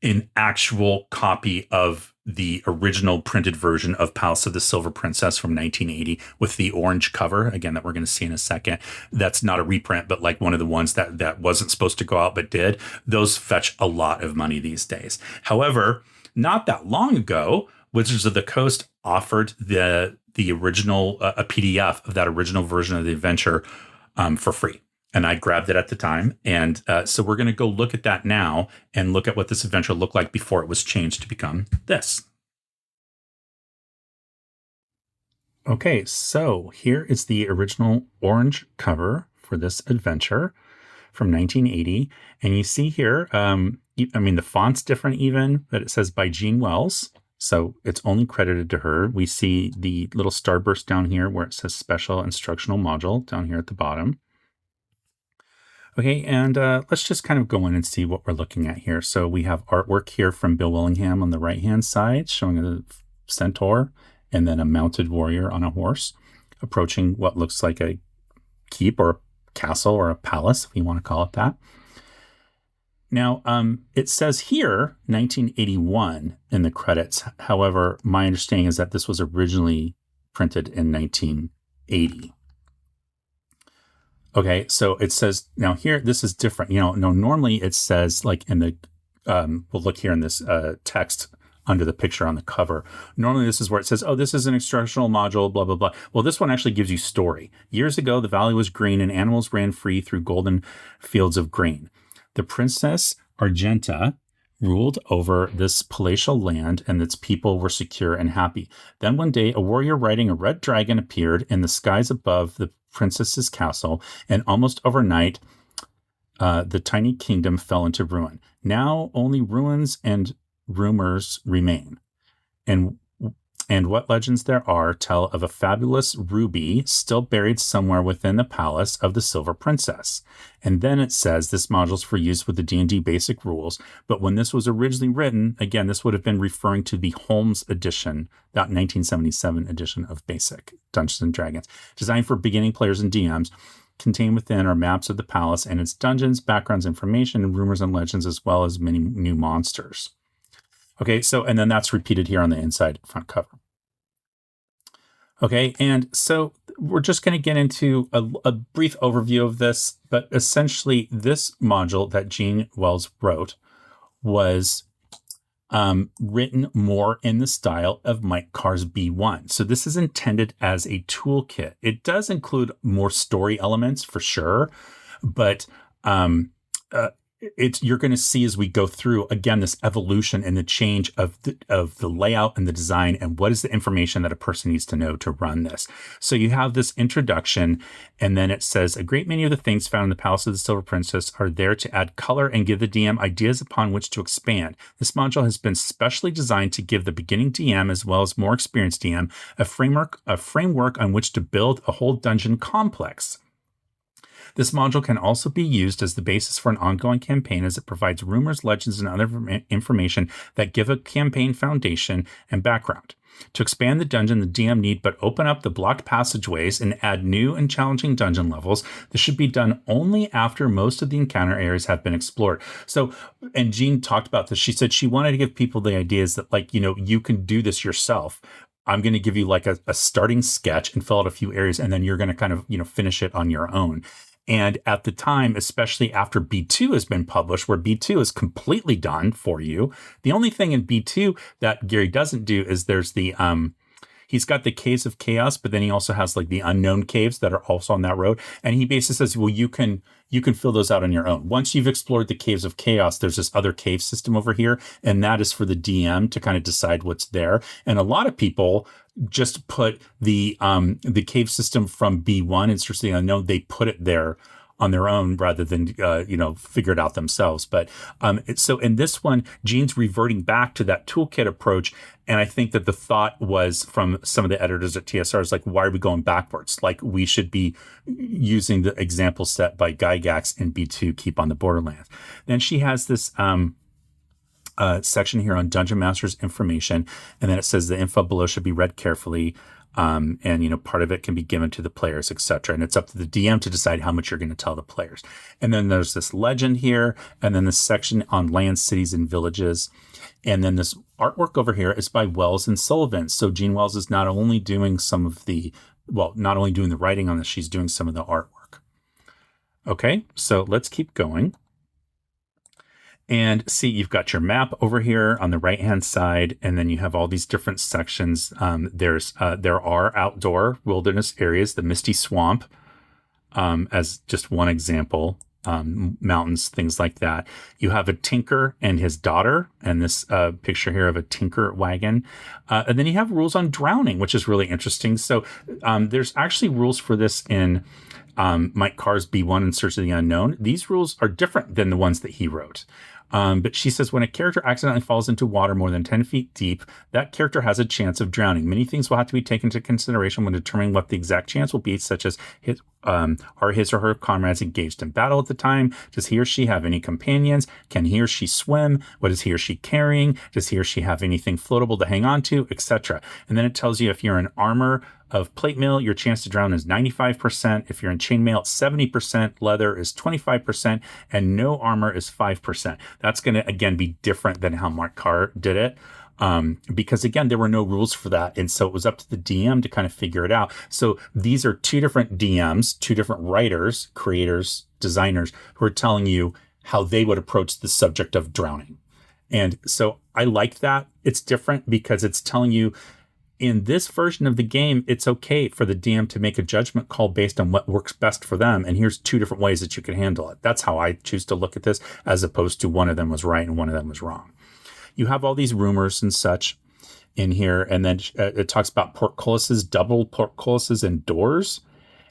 an actual copy of the original printed version of Palace of the Silver Princess from 1980 with the orange cover, again, that we're going to see in a second, that's not a reprint, but like one of the ones that wasn't supposed to go out but did, those fetch a lot of money these days. However, not that long ago, Wizards of the Coast offered the original, a PDF of that original version of the adventure for free. And I grabbed it at the time. And so we're going to go look at that now and look at what this adventure looked like before it was changed to become this. Okay, so here is the original orange cover for this adventure from 1980. And you see here, the font's different even, but it says by Gene Wells. So it's only credited to her. We see the little starburst down here where it says special instructional module down here at the bottom. Okay, and let's just kind of go in and see what we're looking at here. So we have artwork here from Bill Willingham on the right-hand side, showing a centaur and then a mounted warrior on a horse approaching what looks like a keep or a castle or a palace, if you want to call it that. Now, it says here 1981 in the credits. However, my understanding is that this was originally printed in 1980. Okay, so it says, now here, this is different. Normally it says like in the, we'll look here in this text under the picture on the cover. Normally this is where it says, oh, this is an instructional module, blah, blah, blah. Well, this one actually gives you story. Years ago, the valley was green and animals ran free through golden fields of grain. The Princess Argenta ruled over this palatial land, and its people were secure and happy. Then one day, a warrior riding a red dragon appeared in the skies above the princess's castle, and almost overnight, the tiny kingdom fell into ruin. Now only ruins and rumors remain. And what legends there are tell of a fabulous ruby still buried somewhere within the palace of the Silver Princess. And then it says this module's for use with the D&D basic rules. But when this was originally written, again, this would have been referring to the Holmes edition, that 1977 edition of Basic Dungeons and Dragons, designed for beginning players and DMs. Contained within are maps of the palace and its dungeons, backgrounds, information, and rumors and legends, as well as many new monsters. Okay, so, and then that's repeated here on the inside front cover. Okay, and so we're just going to get into a brief overview of this, but essentially this module that Gene Wells wrote was written more in the style of Mike Carr's B1. So this is intended as a toolkit. It does include more story elements for sure, but you're going to see as we go through, again, this evolution and the change of the layout and the design and what is the information that a person needs to know to run this. So you have this introduction, and then it says, a great many of the things found in the Palace of the Silver Princess are there to add color and give the DM ideas upon which to expand. This module has been specially designed to give the beginning DM, as well as more experienced DM, a framework on which to build a whole dungeon complex. This module can also be used as the basis for an ongoing campaign, as it provides rumors, legends, and other information that give a campaign foundation and background. To expand the dungeon, the DM need but open up the blocked passageways and add new and challenging dungeon levels. This should be done only after most of the encounter areas have been explored. So, and Jean talked about this. She said she wanted to give people the ideas that, like, you can do this yourself. I'm going to give you like a starting sketch and fill out a few areas, and then you're going to kind of, finish it on your own. And at the time, especially after B2 has been published, where B2 is completely done for you, the only thing in B2 that Gary doesn't do is there's the, he's got the Caves of Chaos, but then he also has like the unknown caves that are also on that road. And he basically says, well, you can fill those out on your own. Once you've explored the Caves of Chaos, there's this other cave system over here, and that is for the DM to kind of decide what's there. And a lot of people just put the cave system from B1, it's just the unknown, they put it there on their own rather than figure it out themselves. But so in this one, Gene's reverting back to that toolkit approach, and I think that the thought was from some of the editors at TSR is like, why are we going backwards? Like, we should be using the example set by Gygax in B2, Keep on the Borderlands. Then she has this section here on Dungeon Master's information, and then it says the info below should be read carefully, and part of it can be given to the players, etc. And it's up to the DM to decide how much you're going to tell the players. And then there's this legend here, and then this section on lands, cities, and villages. And then this artwork over here is by Wells and Sullivan. So Gene Wells is not only doing not only doing the writing on this, she's doing some of the artwork. Okay, so let's keep going. And see, you've got your map over here on the right-hand side, and then you have all these different sections. There are outdoor wilderness areas, the Misty Swamp, as just one example, mountains, things like that. You have a tinker and his daughter, and this picture here of a tinker wagon. And then you have rules on drowning, which is really interesting. So there's actually rules for this in Mike Carr's B1 in Search of the Unknown. These rules are different than the ones that he wrote. But she says, when a character accidentally falls into water more than 10 feet deep, that character has a chance of drowning. Many things will have to be taken into consideration when determining what the exact chance will be, such as are his or her comrades engaged in battle at the time? Does he or she have any companions? Can he or she swim? What is he or she carrying? Does he or she have anything floatable to hang on to, etc.? And then it tells you if you're in armor of plate mail, your chance to drown is 95%. If you're in chainmail, it's 70%. Leather is 25%. And no armor is 5%. That's going to, again, be different than how Mark Carr did it. Because, again, there were no rules for that. And so it was up to the DM to kind of figure it out. So these are two different DMs, two different writers, creators, designers, who are telling you how they would approach the subject of drowning. And so I like that. It's different because it's telling you, in this version of the game, it's okay for the DM to make a judgment call based on what works best for them. And here's two different ways that you can handle it. That's how I choose to look at this, as opposed to one of them was right and one of them was wrong. You have all these rumors and such in here. And then it talks about portcullises, double portcullises, and doors,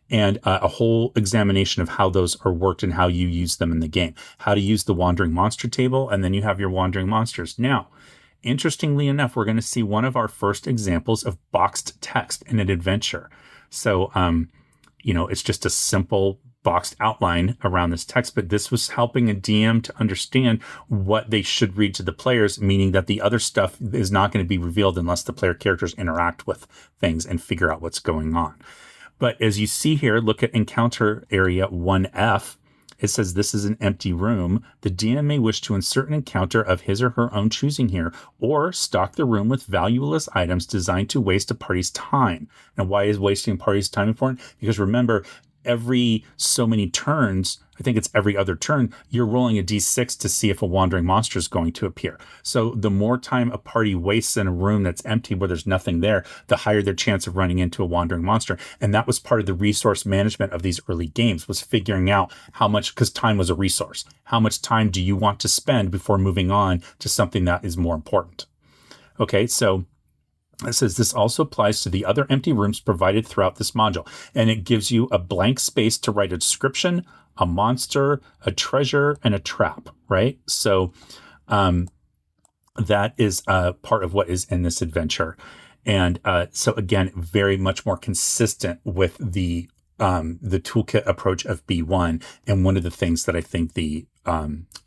and a whole examination of how those are worked and how you use them in the game, how to use the wandering monster table. And then you have your wandering monsters. Now, Interestingly enough, we're going to see one of our first examples of boxed text in an adventure. So, it's just a simple boxed outline around this text, but this was helping a DM to understand what they should read to the players, meaning that the other stuff is not going to be revealed unless the player characters interact with things and figure out what's going on. But as you see here, look at encounter area 1F. It says this is an empty room. The DM may wish to insert an encounter of his or her own choosing here, or stock the room with valueless items designed to waste a party's time. Now, why is wasting a party's time important? Because remember, every so many turns, I think it's every other turn, you're rolling a d6 to see if a wandering monster is going to appear. So the more time a party wastes in a room that's empty where there's nothing there, the higher their chance of running into a wandering monster. And that was part of the resource management of these early games, was figuring out how much, because time was a resource, how much time do you want to spend before moving on to something that is more important? Okay, so it says this also applies to the other empty rooms provided throughout this module, and it gives you a blank space to write a description, a monster, a treasure, and a trap, right? So that is part of what is in this adventure. And so again, very much more consistent with the toolkit approach of B1. And one of the things that I think the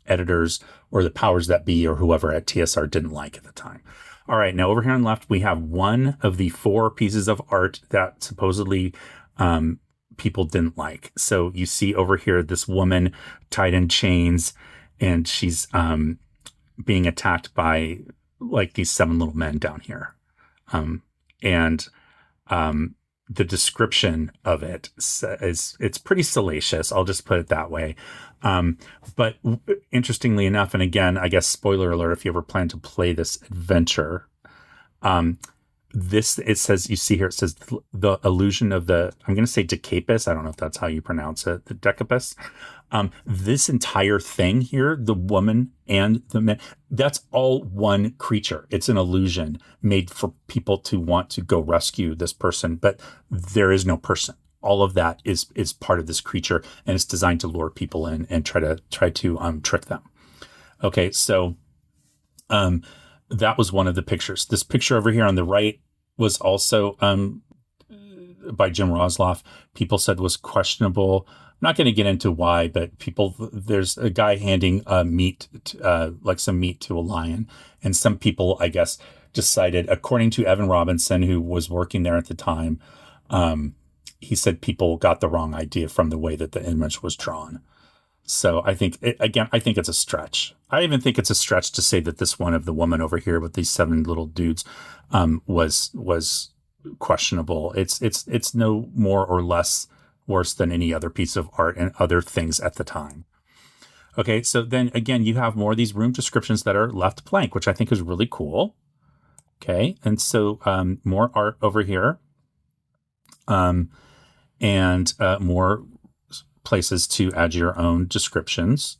editors or the powers that be or whoever at TSR didn't like at the time. All right, now over here on the left, we have one of the 4 pieces of art that supposedly people didn't like. So you see over here this woman tied in chains, and she's being attacked by like these 7 little men down here. And the description of it is it's pretty salacious. I'll just put it that way. But interestingly enough, and again, I guess spoiler alert, if you ever plan to play this adventure, it says, you see here, it says the illusion of the, I'm going to say Decapus. I don't know if that's how you pronounce it. The Decapus. This entire thing here, the woman and the man, that's all one creature. It's an illusion made for people to want to go rescue this person, but there is no person. All of that is part of this creature, and it's designed to lure people in and try to trick them. Okay, so that was one of the pictures. This picture over here on the right was also by Jim Rosloff. People said was questionable. I'm not going to get into why, but there's a guy handing meat, like some meat to a lion, and some people, I guess, decided, according to Evan Robinson, who was working there at the time, he said people got the wrong idea from the way that the image was drawn. So I think, I think it's a stretch. I even think it's a stretch to say that this one of the woman over here with these 7 little dudes was questionable. It's no more or less worse than any other piece of art and other things at the time. Okay, so then again, you have more of these room descriptions that are left blank, which I think is really cool. Okay, and so more art over here. And more places to add your own descriptions.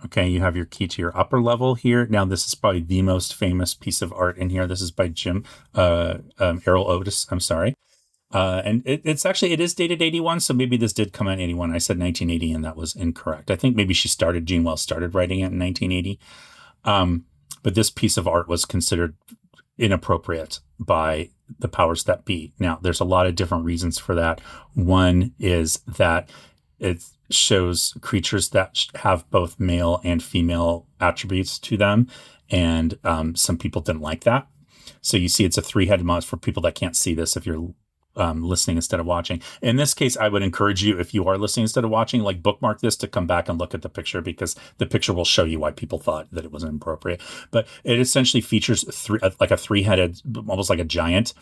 Okay, you have your key to your upper level here. Now, this is probably the most famous piece of art in here. This is by Errol Otis. I'm sorry. And it is dated 81, so maybe this did come out in 81. I said 1980, and that was incorrect. I think maybe Gene Wells started writing it in 1980. But this piece of art was considered inappropriate by the powers that be. Now, there's a lot of different reasons for that. One is that it shows creatures that have both male and female attributes to them, and some people didn't like that. So you see it's a 3-headed monster. For people that can't see this, if you're listening instead of watching. In this case, I would encourage you, if you are listening instead of watching, like bookmark this to come back and look at the picture, because the picture will show you why people thought that it was inappropriate. But it essentially features like a 3-headed, almost like a giant,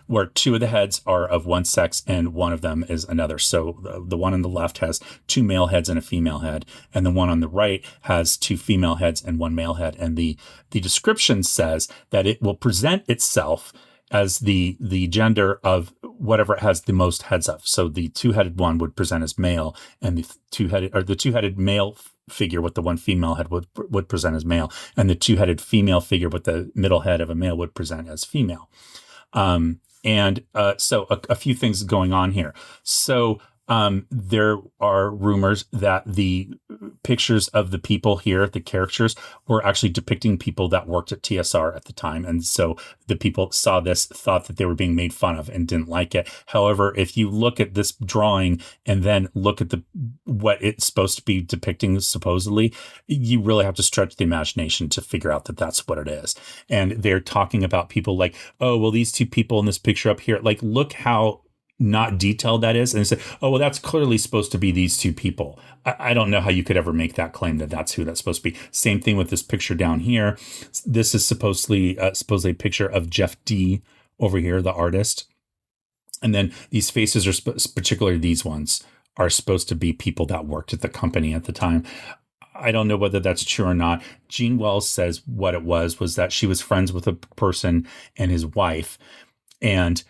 where 2 of the heads are of one sex and one of them is another. So the one on the left has 2 male heads and a female head, and the one on the right has 2 female heads and 1 male head. And the description says that it will present itself as the gender of whatever it has the most heads of. So the 2-headed one would present as male, and the 2-headed male figure with the 1 female head would present as male, and the 2-headed female figure with the middle head of a male would present as female. So a few things going on here. So there are rumors that the pictures of the people here, the characters, were actually depicting people that worked at TSR at the time. And so the people saw this, thought that they were being made fun of and didn't like it. However, if you look at this drawing and then look at what it's supposed to be depicting supposedly, you really have to stretch the imagination to figure out that that's what it is. And they're talking about people like, oh, well, these two people in this picture up here, like, look how not detailed that is. And they say, oh, well, that's clearly supposed to be these two people. I don't know how you could ever make that claim that that's who that's supposed to be. Same thing with this picture down here. This is supposedly a picture of Jeff D over here, the artist. And then these faces are particularly these ones are supposed to be people that worked at the company at the time. I don't know whether that's true or not. Gene Wells says what it was that she was friends with a person and his wife, and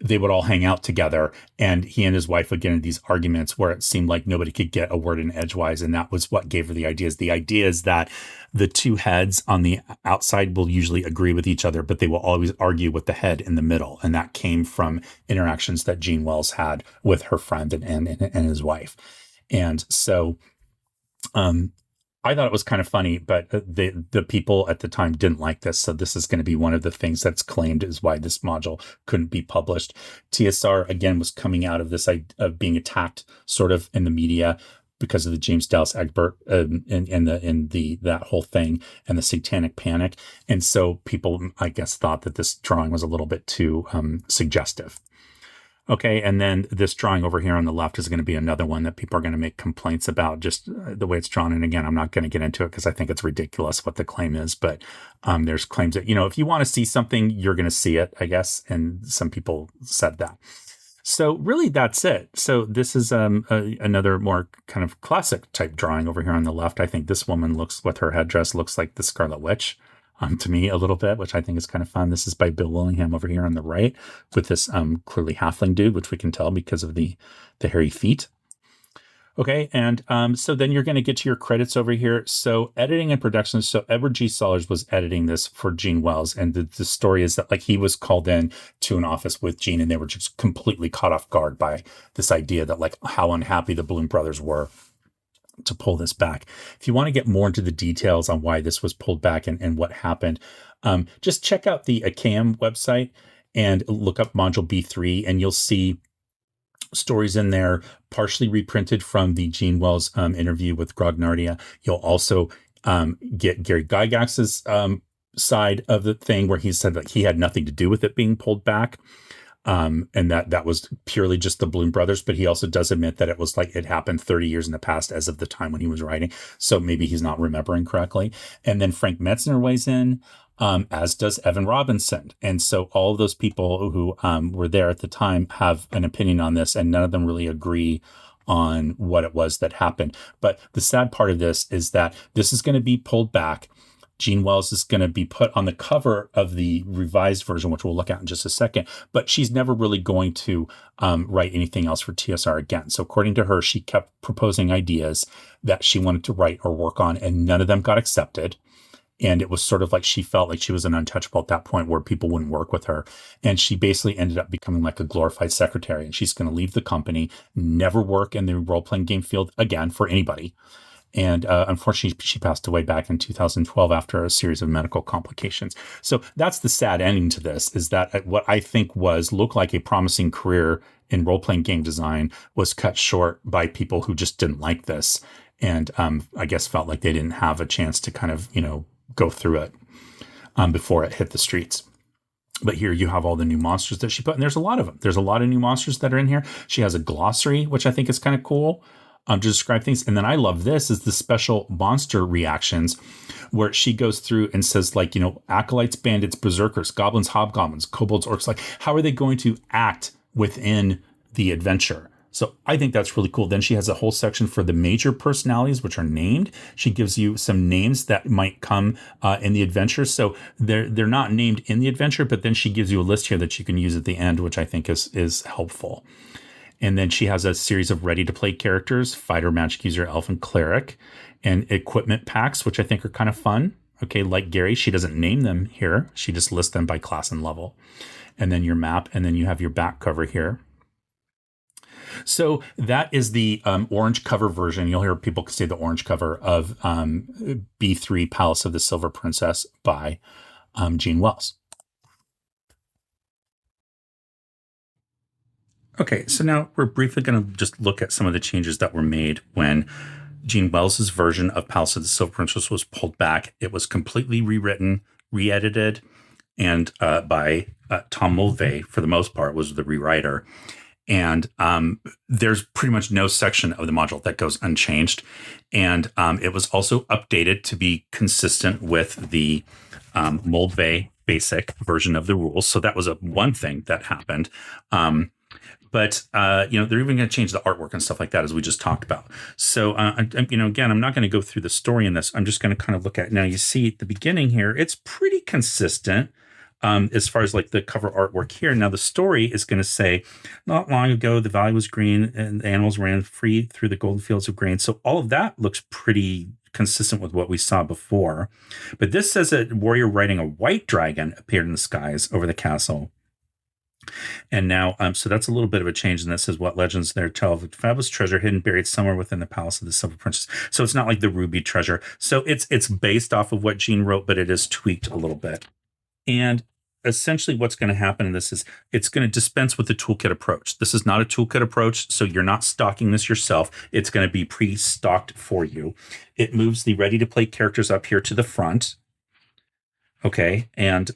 they would all hang out together, and he and his wife would get into these arguments where it seemed like nobody could get a word in edgewise, and that was what gave her the ideas. The idea is that the two heads on the outside will usually agree with each other, but they will always argue with the head in the middle, and that came from interactions that Gene Wells had with her friend and his wife. And so I thought it was kind of funny, but the people at the time didn't like this. So this is going to be one of the things that's claimed is why this module couldn't be published. TSR, again, was coming out of this of being attacked sort of in the media because of the James Dallas Egbert and that whole thing and the satanic panic. And so people, I guess, thought that this drawing was a little bit too suggestive. Okay, and then this drawing over here on the left is going to be another one that people are going to make complaints about, just the way it's drawn. And again, I'm not going to get into it because I think it's ridiculous what the claim is. But there's claims that, if you want to see something, you're going to see it, I guess. And some people said that. So really, that's it. So this is another more kind of classic type drawing over here on the left. I think this woman with her headdress looks like the Scarlet Witch. To me a little bit, which I think is kind of fun. This is by Bill Willingham over here on the right with this clearly halfling dude, which we can tell because of the hairy feet. Okay, and so then you're going to get to your credits over here. So editing and production. So Edward G. Sollers was editing this for Gene Wells, and the story is that he was called in to an office with Gene, and they were just completely caught off guard by this idea that how unhappy the Bloom brothers were to pull this back. If you want to get more into the details on why this was pulled back and what happened, just check out the ACAM website and look up Module B3, and you'll see stories in there partially reprinted from the Gene Wells interview with Grognardia. You'll also get Gary Gygax's side of the thing where he said that he had nothing to do with it being pulled back. And that was purely just the Bloom brothers, but he also does admit that it was it happened 30 years in the past as of the time when he was writing. So maybe he's not remembering correctly. And then Frank Metzner weighs in, as does Evan Robinson. And so all of those people who were there at the time have an opinion on this, and none of them really agree on what it was that happened. But the sad part of this is that this is going to be pulled back. Gene Wells is going to be put on the cover of the revised version, which we'll look at in just a second, but she's never really going to write anything else for TSR again. So according to her, she kept proposing ideas that she wanted to write or work on, and none of them got accepted. And it was sort of like she felt like she was an untouchable at that point where people wouldn't work with her. And she basically ended up becoming like a glorified secretary, and she's going to leave the company, never work in the role-playing game field again for anybody. And unfortunately, she passed away back in 2012 after a series of medical complications. So that's the sad ending to this, is that what I think looked like a promising career in role-playing game design was cut short by people who just didn't like this. And I guess felt like they didn't have a chance to kind of, go through it before it hit the streets. But here you have all the new monsters that she put, and there's a lot of them. There's a lot of new monsters that are in here. She has a glossary, which I think is kind of cool. To describe things. And then I love this is the special monster reactions where she goes through and says acolytes, bandits, berserkers, goblins, hobgoblins, kobolds, orcs, how are they going to act within the adventure? So I think that's really cool. Then she has a whole section for the major personalities, which are named. She gives you some names that might come in the adventure. So they're not named in the adventure, but then she gives you a list here that you can use at the end, which I think is helpful. And then she has a series of ready-to-play characters, fighter, magic user, elf, and cleric, and equipment packs, which I think are kind of fun. Okay, like Gary, she doesn't name them here. She just lists them by class and level. And then your map, and then you have your back cover here. So that is the orange cover version. You'll hear people say the orange cover of B3 Palace of the Silver Princess by Gene Wells. Okay, so now we're briefly going to just look at some of the changes that were made when Gene Wells' version of Palace of the Silver Princess was pulled back. It was completely rewritten, re-edited, and by Tom Mulvey, for the most part, was the rewriter. And there's pretty much no section of the module that goes unchanged. And it was also updated to be consistent with the Mulvey basic version of the rules. So that was one thing that happened. But they're even going to change the artwork and stuff like that, as we just talked about. So, again, I'm not going to go through the story in this. I'm just going to kind of look at, now you see at the beginning here, it's pretty consistent as far as like the cover artwork here. Now the story is going to say, not long ago, the valley was green and the animals ran free through the golden fields of grain. So all of that looks pretty consistent with what we saw before. But this says a warrior riding a white dragon appeared in the skies over the castle. And now, so that's a little bit of a change. And that says, what legends there tell of a fabulous treasure hidden, buried somewhere within the palace of the Silver Princess. So it's not like the ruby treasure. So it's based off of what Gene wrote, but it is tweaked a little bit. And essentially what's going to happen in this is it's going to dispense with the toolkit approach. This is not a toolkit approach, so you're not stocking this yourself. It's going to be pre-stocked for you. It moves the ready-to-play characters up here to the front. Okay, and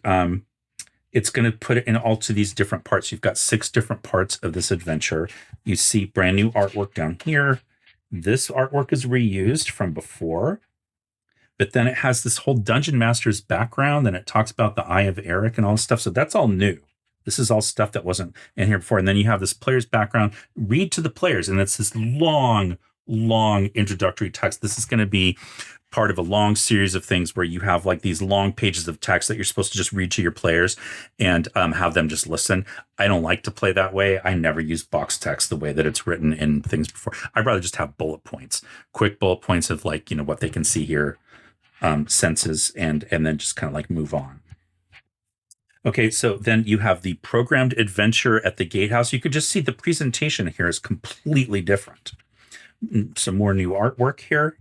it's going to put it in all to these different parts. You've got 6 different parts of this adventure. You see brand new artwork down here. This artwork is reused from before. But then it has this whole Dungeon Master's background, and it talks about the Eye of Eric and all this stuff. So that's all new. This is all stuff that wasn't in here before. And then you have this player's background. Read to the players, and it's this long introductory text. This is going to be part of a long series of things where you have like these long pages of text that you're supposed to just read to your players and have them just listen. I don't like to play that way. I never use box text the way that it's written in things before. I'd rather just have bullet points, quick bullet points of like, what they can see here. Senses and then just kind of like move on. Okay, so then you have the programmed adventure at the gatehouse. You could just see the presentation here is completely different. Some more new artwork here.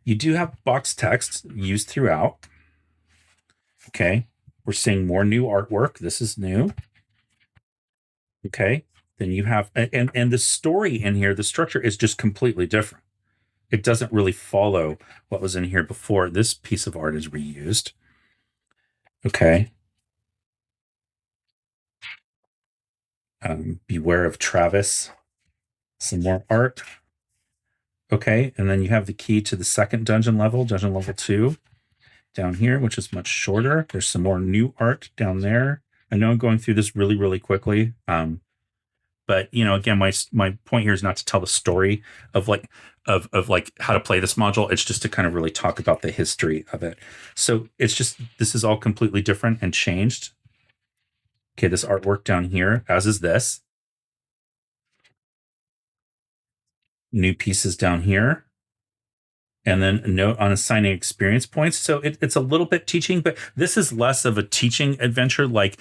You do have box text used throughout. Okay, we're seeing more new artwork. This is new. Okay, then you have, and the story in here, the structure is just completely different. It doesn't really follow what was in here before. This piece of art is reused. Okay. Beware of Travis. Some more art. Okay, and then you have the key to the second dungeon level 2, down here, which is much shorter. There's some more new art down there. I know I'm going through this really quickly. But again, my point here is not to tell the story of like how to play this module. It's just to kind of really talk about the history of it. So it's just, this is all completely different and changed. Okay, this artwork down here, as is this. New pieces down here. And then a note on assigning experience points. So it's a little bit teaching, but this is less of a teaching adventure like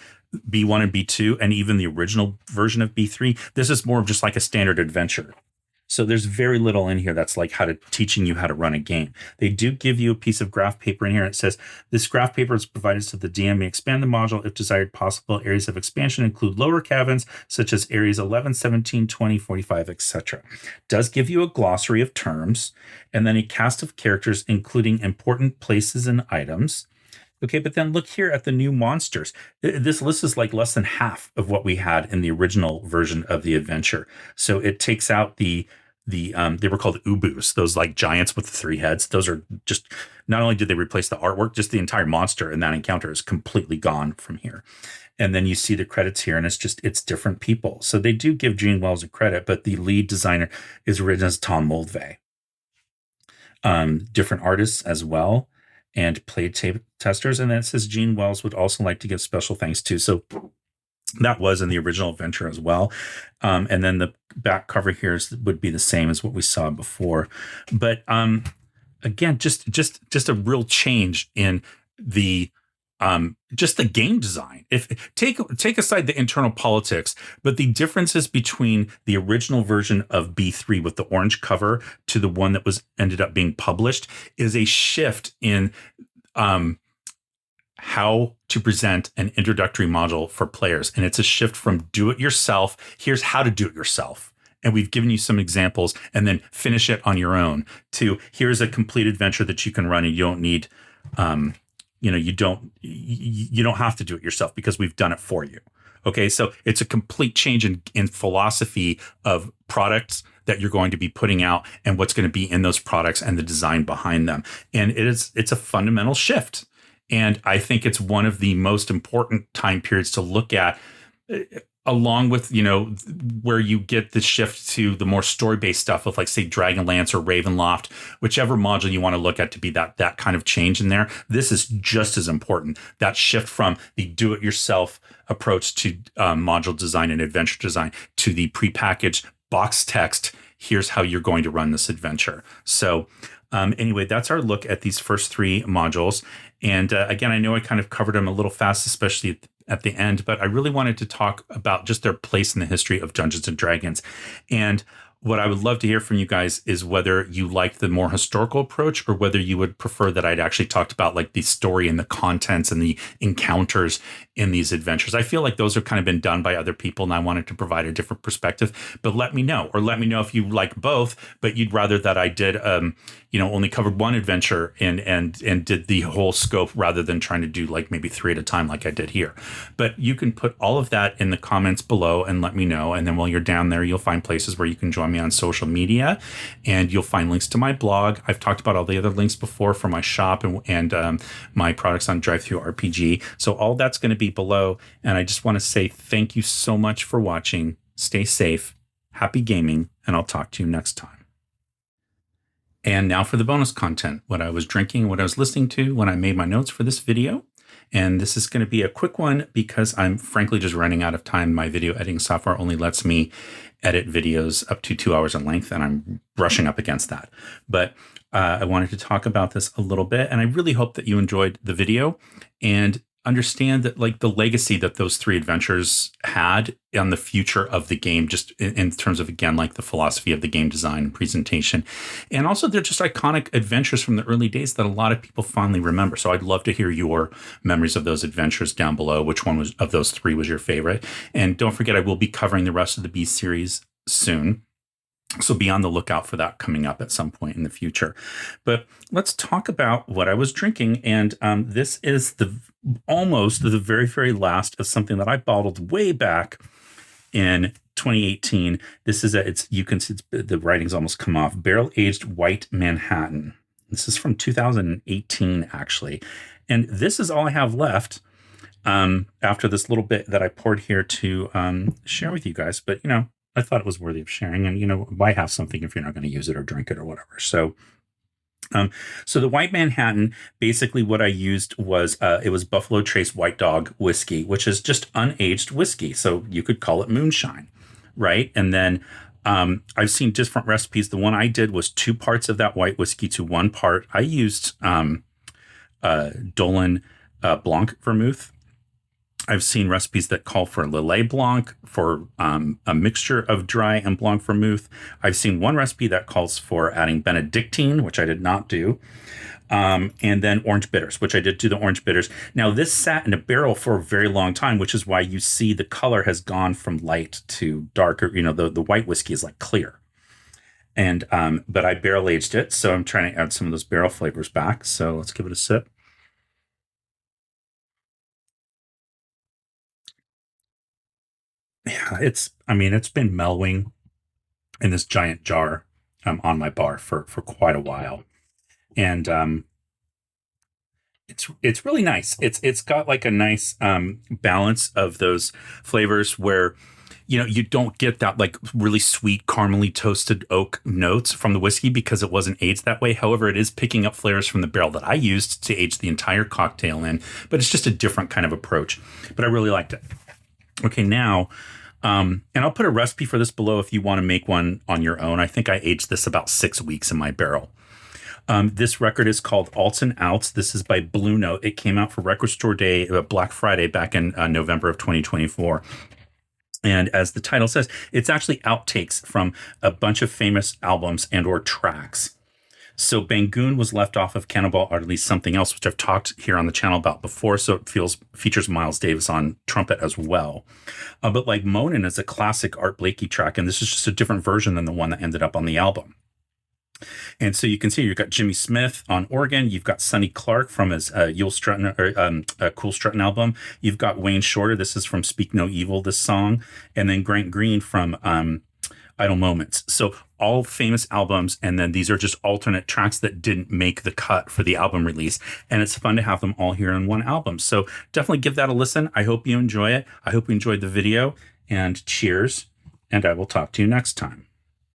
B1 and B2 and even the original version of B3. This is more of just like a standard adventure. So there's very little in here that's like teaching you how to run a game. They do give you a piece of graph paper in here. It says this graph paper is provided so the DM may expand the module if desired. Possible areas of expansion include lower cabins, such as areas 11, 17, 20, 45, etc. Does give you a glossary of terms and then a cast of characters, including important places and items. Okay, but then look here at the new monsters. This list is like less than half of what we had in the original version of the adventure. So it takes out they were called ubus, those like giants with the 3 heads. Those are just, not only did they replace the artwork, just the entire monster in that encounter is completely gone from here. And then you see the credits here, and it's different people. So they do give Gene Wells a credit, but the lead designer is written as Tom Mulvey. Different artists as well, and play tape testers. And then it says Gene Wells would also like to give special thanks to. So that was in the original adventure as well. And then the back cover here would be the same as what we saw before. But again, just a real change in the just the game design. If take aside the internal politics, but the differences between the original version of B3 with the orange cover to the one that was ended up being published is a shift in how to present an introductory module for players. And it's a shift from do it yourself. Here's how to do it yourself. And we've given you some examples, and then finish it on your own, to here's a complete adventure that you can run, and you don't need, you don't have to do it yourself because we've done it for you. Okay. So it's a complete change in philosophy of products that you're going to be putting out and what's going to be in those products and the design behind them. And it's a fundamental shift. And I think it's one of the most important time periods to look at, along with, where you get the shift to the more story-based stuff with, like, say, Dragonlance or Ravenloft, whichever module you want to look at to be that kind of change in there. This is just as important. That shift from the do-it-yourself approach to module design and adventure design to the prepackaged box text. Here's how you're going to run this adventure. So anyway, that's our look at these first three modules. And again, I know I kind of covered them a little fast, especially at the end, but I really wanted to talk about just their place in the history of Dungeons and Dragons. And what I would love to hear from you guys is whether you like the more historical approach, or whether you would prefer that I'd actually talked about, like, the story and the contents and the encounters in these adventures. I feel like those have kind of been done by other people, and I wanted to provide a different perspective. But let me know if you like both, but you'd rather that I did, only covered one adventure and did the whole scope rather than trying to do, like, maybe three at a time like I did here. But you can put all of that in the comments below and let me know. And then while you're down there, you'll find places where you can join me on social media, and you'll find links to my blog. I've talked about all the other links before for my shop and my products on DriveThruRPG. So all that's going to be below. And I just want to say thank you so much for watching. Stay safe, happy gaming, and I'll talk to you next time. And now for the bonus content, what I was drinking, what I was listening to when I made my notes for this video. And this is going to be a quick one because I'm frankly just running out of time. My video editing software only lets me edit videos up to 2 hours in length, and I'm brushing up against that. But I wanted to talk about this a little bit, and I really hope that you enjoyed the video and understand that, like, the legacy that those three adventures had on the future of the game, just in terms of, again, like, the philosophy of the game design and presentation. And also, they're just iconic adventures from the early days that a lot of people fondly remember. So I'd love to hear your memories of those adventures down below. Which one of those three was your favorite? And don't forget, I will be covering the rest of the B series soon. So be on the lookout for that coming up at some point in the future. But let's talk about what I was drinking. And this is almost the very, very last of something that I bottled way back in 2018. This is you can see the writing's almost come off. Barrel-aged white Manhattan. This is from 2018, actually. And this is all I have left after this little bit that I poured here to share with you guys. But, I thought it was worthy of sharing, and why have something if you're not going to use it or drink it or whatever. So the White Manhattan, basically what I used was it was Buffalo Trace White Dog whiskey, which is just unaged whiskey, so you could call it moonshine, right? And then I've seen different recipes. The one I did was 2 parts of that white whiskey to 1 part. I used Dolan Blanc vermouth. I've seen recipes that call for Lillet Blanc, for a mixture of dry and Blanc vermouth. I've seen one recipe that calls for adding Benedictine, which I did not do, and then orange bitters, which I did do the orange bitters. Now, this sat in a barrel for a very long time, which is why you see the color has gone from light to darker. The white whiskey is like clear. And but I barrel aged it, so I'm trying to add some of those barrel flavors back. So let's give it a sip. Yeah, it's been mellowing in this giant jar on my bar for quite a while. And it's really nice. It's got like a nice balance of those flavors where you don't get that like really sweet caramely toasted oak notes from the whiskey because it wasn't aged that way. However, it is picking up flavors from the barrel that I used to age the entire cocktail in, but it's just a different kind of approach. But I really liked it. Okay, now, and I'll put a recipe for this below if you want to make one on your own. I think I aged this about 6 weeks in my barrel. This record is called Alts and Outs. This is by Blue Note. It came out for Record Store Day, Black Friday, back in November of 2024. And as the title says, it's actually outtakes from a bunch of famous albums and or tracks. So Bangoon was left off of Cannonball, or at least something else, which I've talked here on the channel about before. So it features Miles Davis on trumpet as well. But like Moanin' is a classic Art Blakey track, and this is just a different version than the one that ended up on the album. And so you can see you've got Jimmy Smith on organ. You've got Sonny Clark from his Cool Struttin' album. You've got Wayne Shorter. This is from Speak No Evil, this song. And then Grant Green from Idle Moments. So all famous albums. And then these are just alternate tracks that didn't make the cut for the album release. And it's fun to have them all here in one album. So definitely give that a listen. I hope you enjoy it. I hope you enjoyed the video. And cheers. And I will talk to you next time.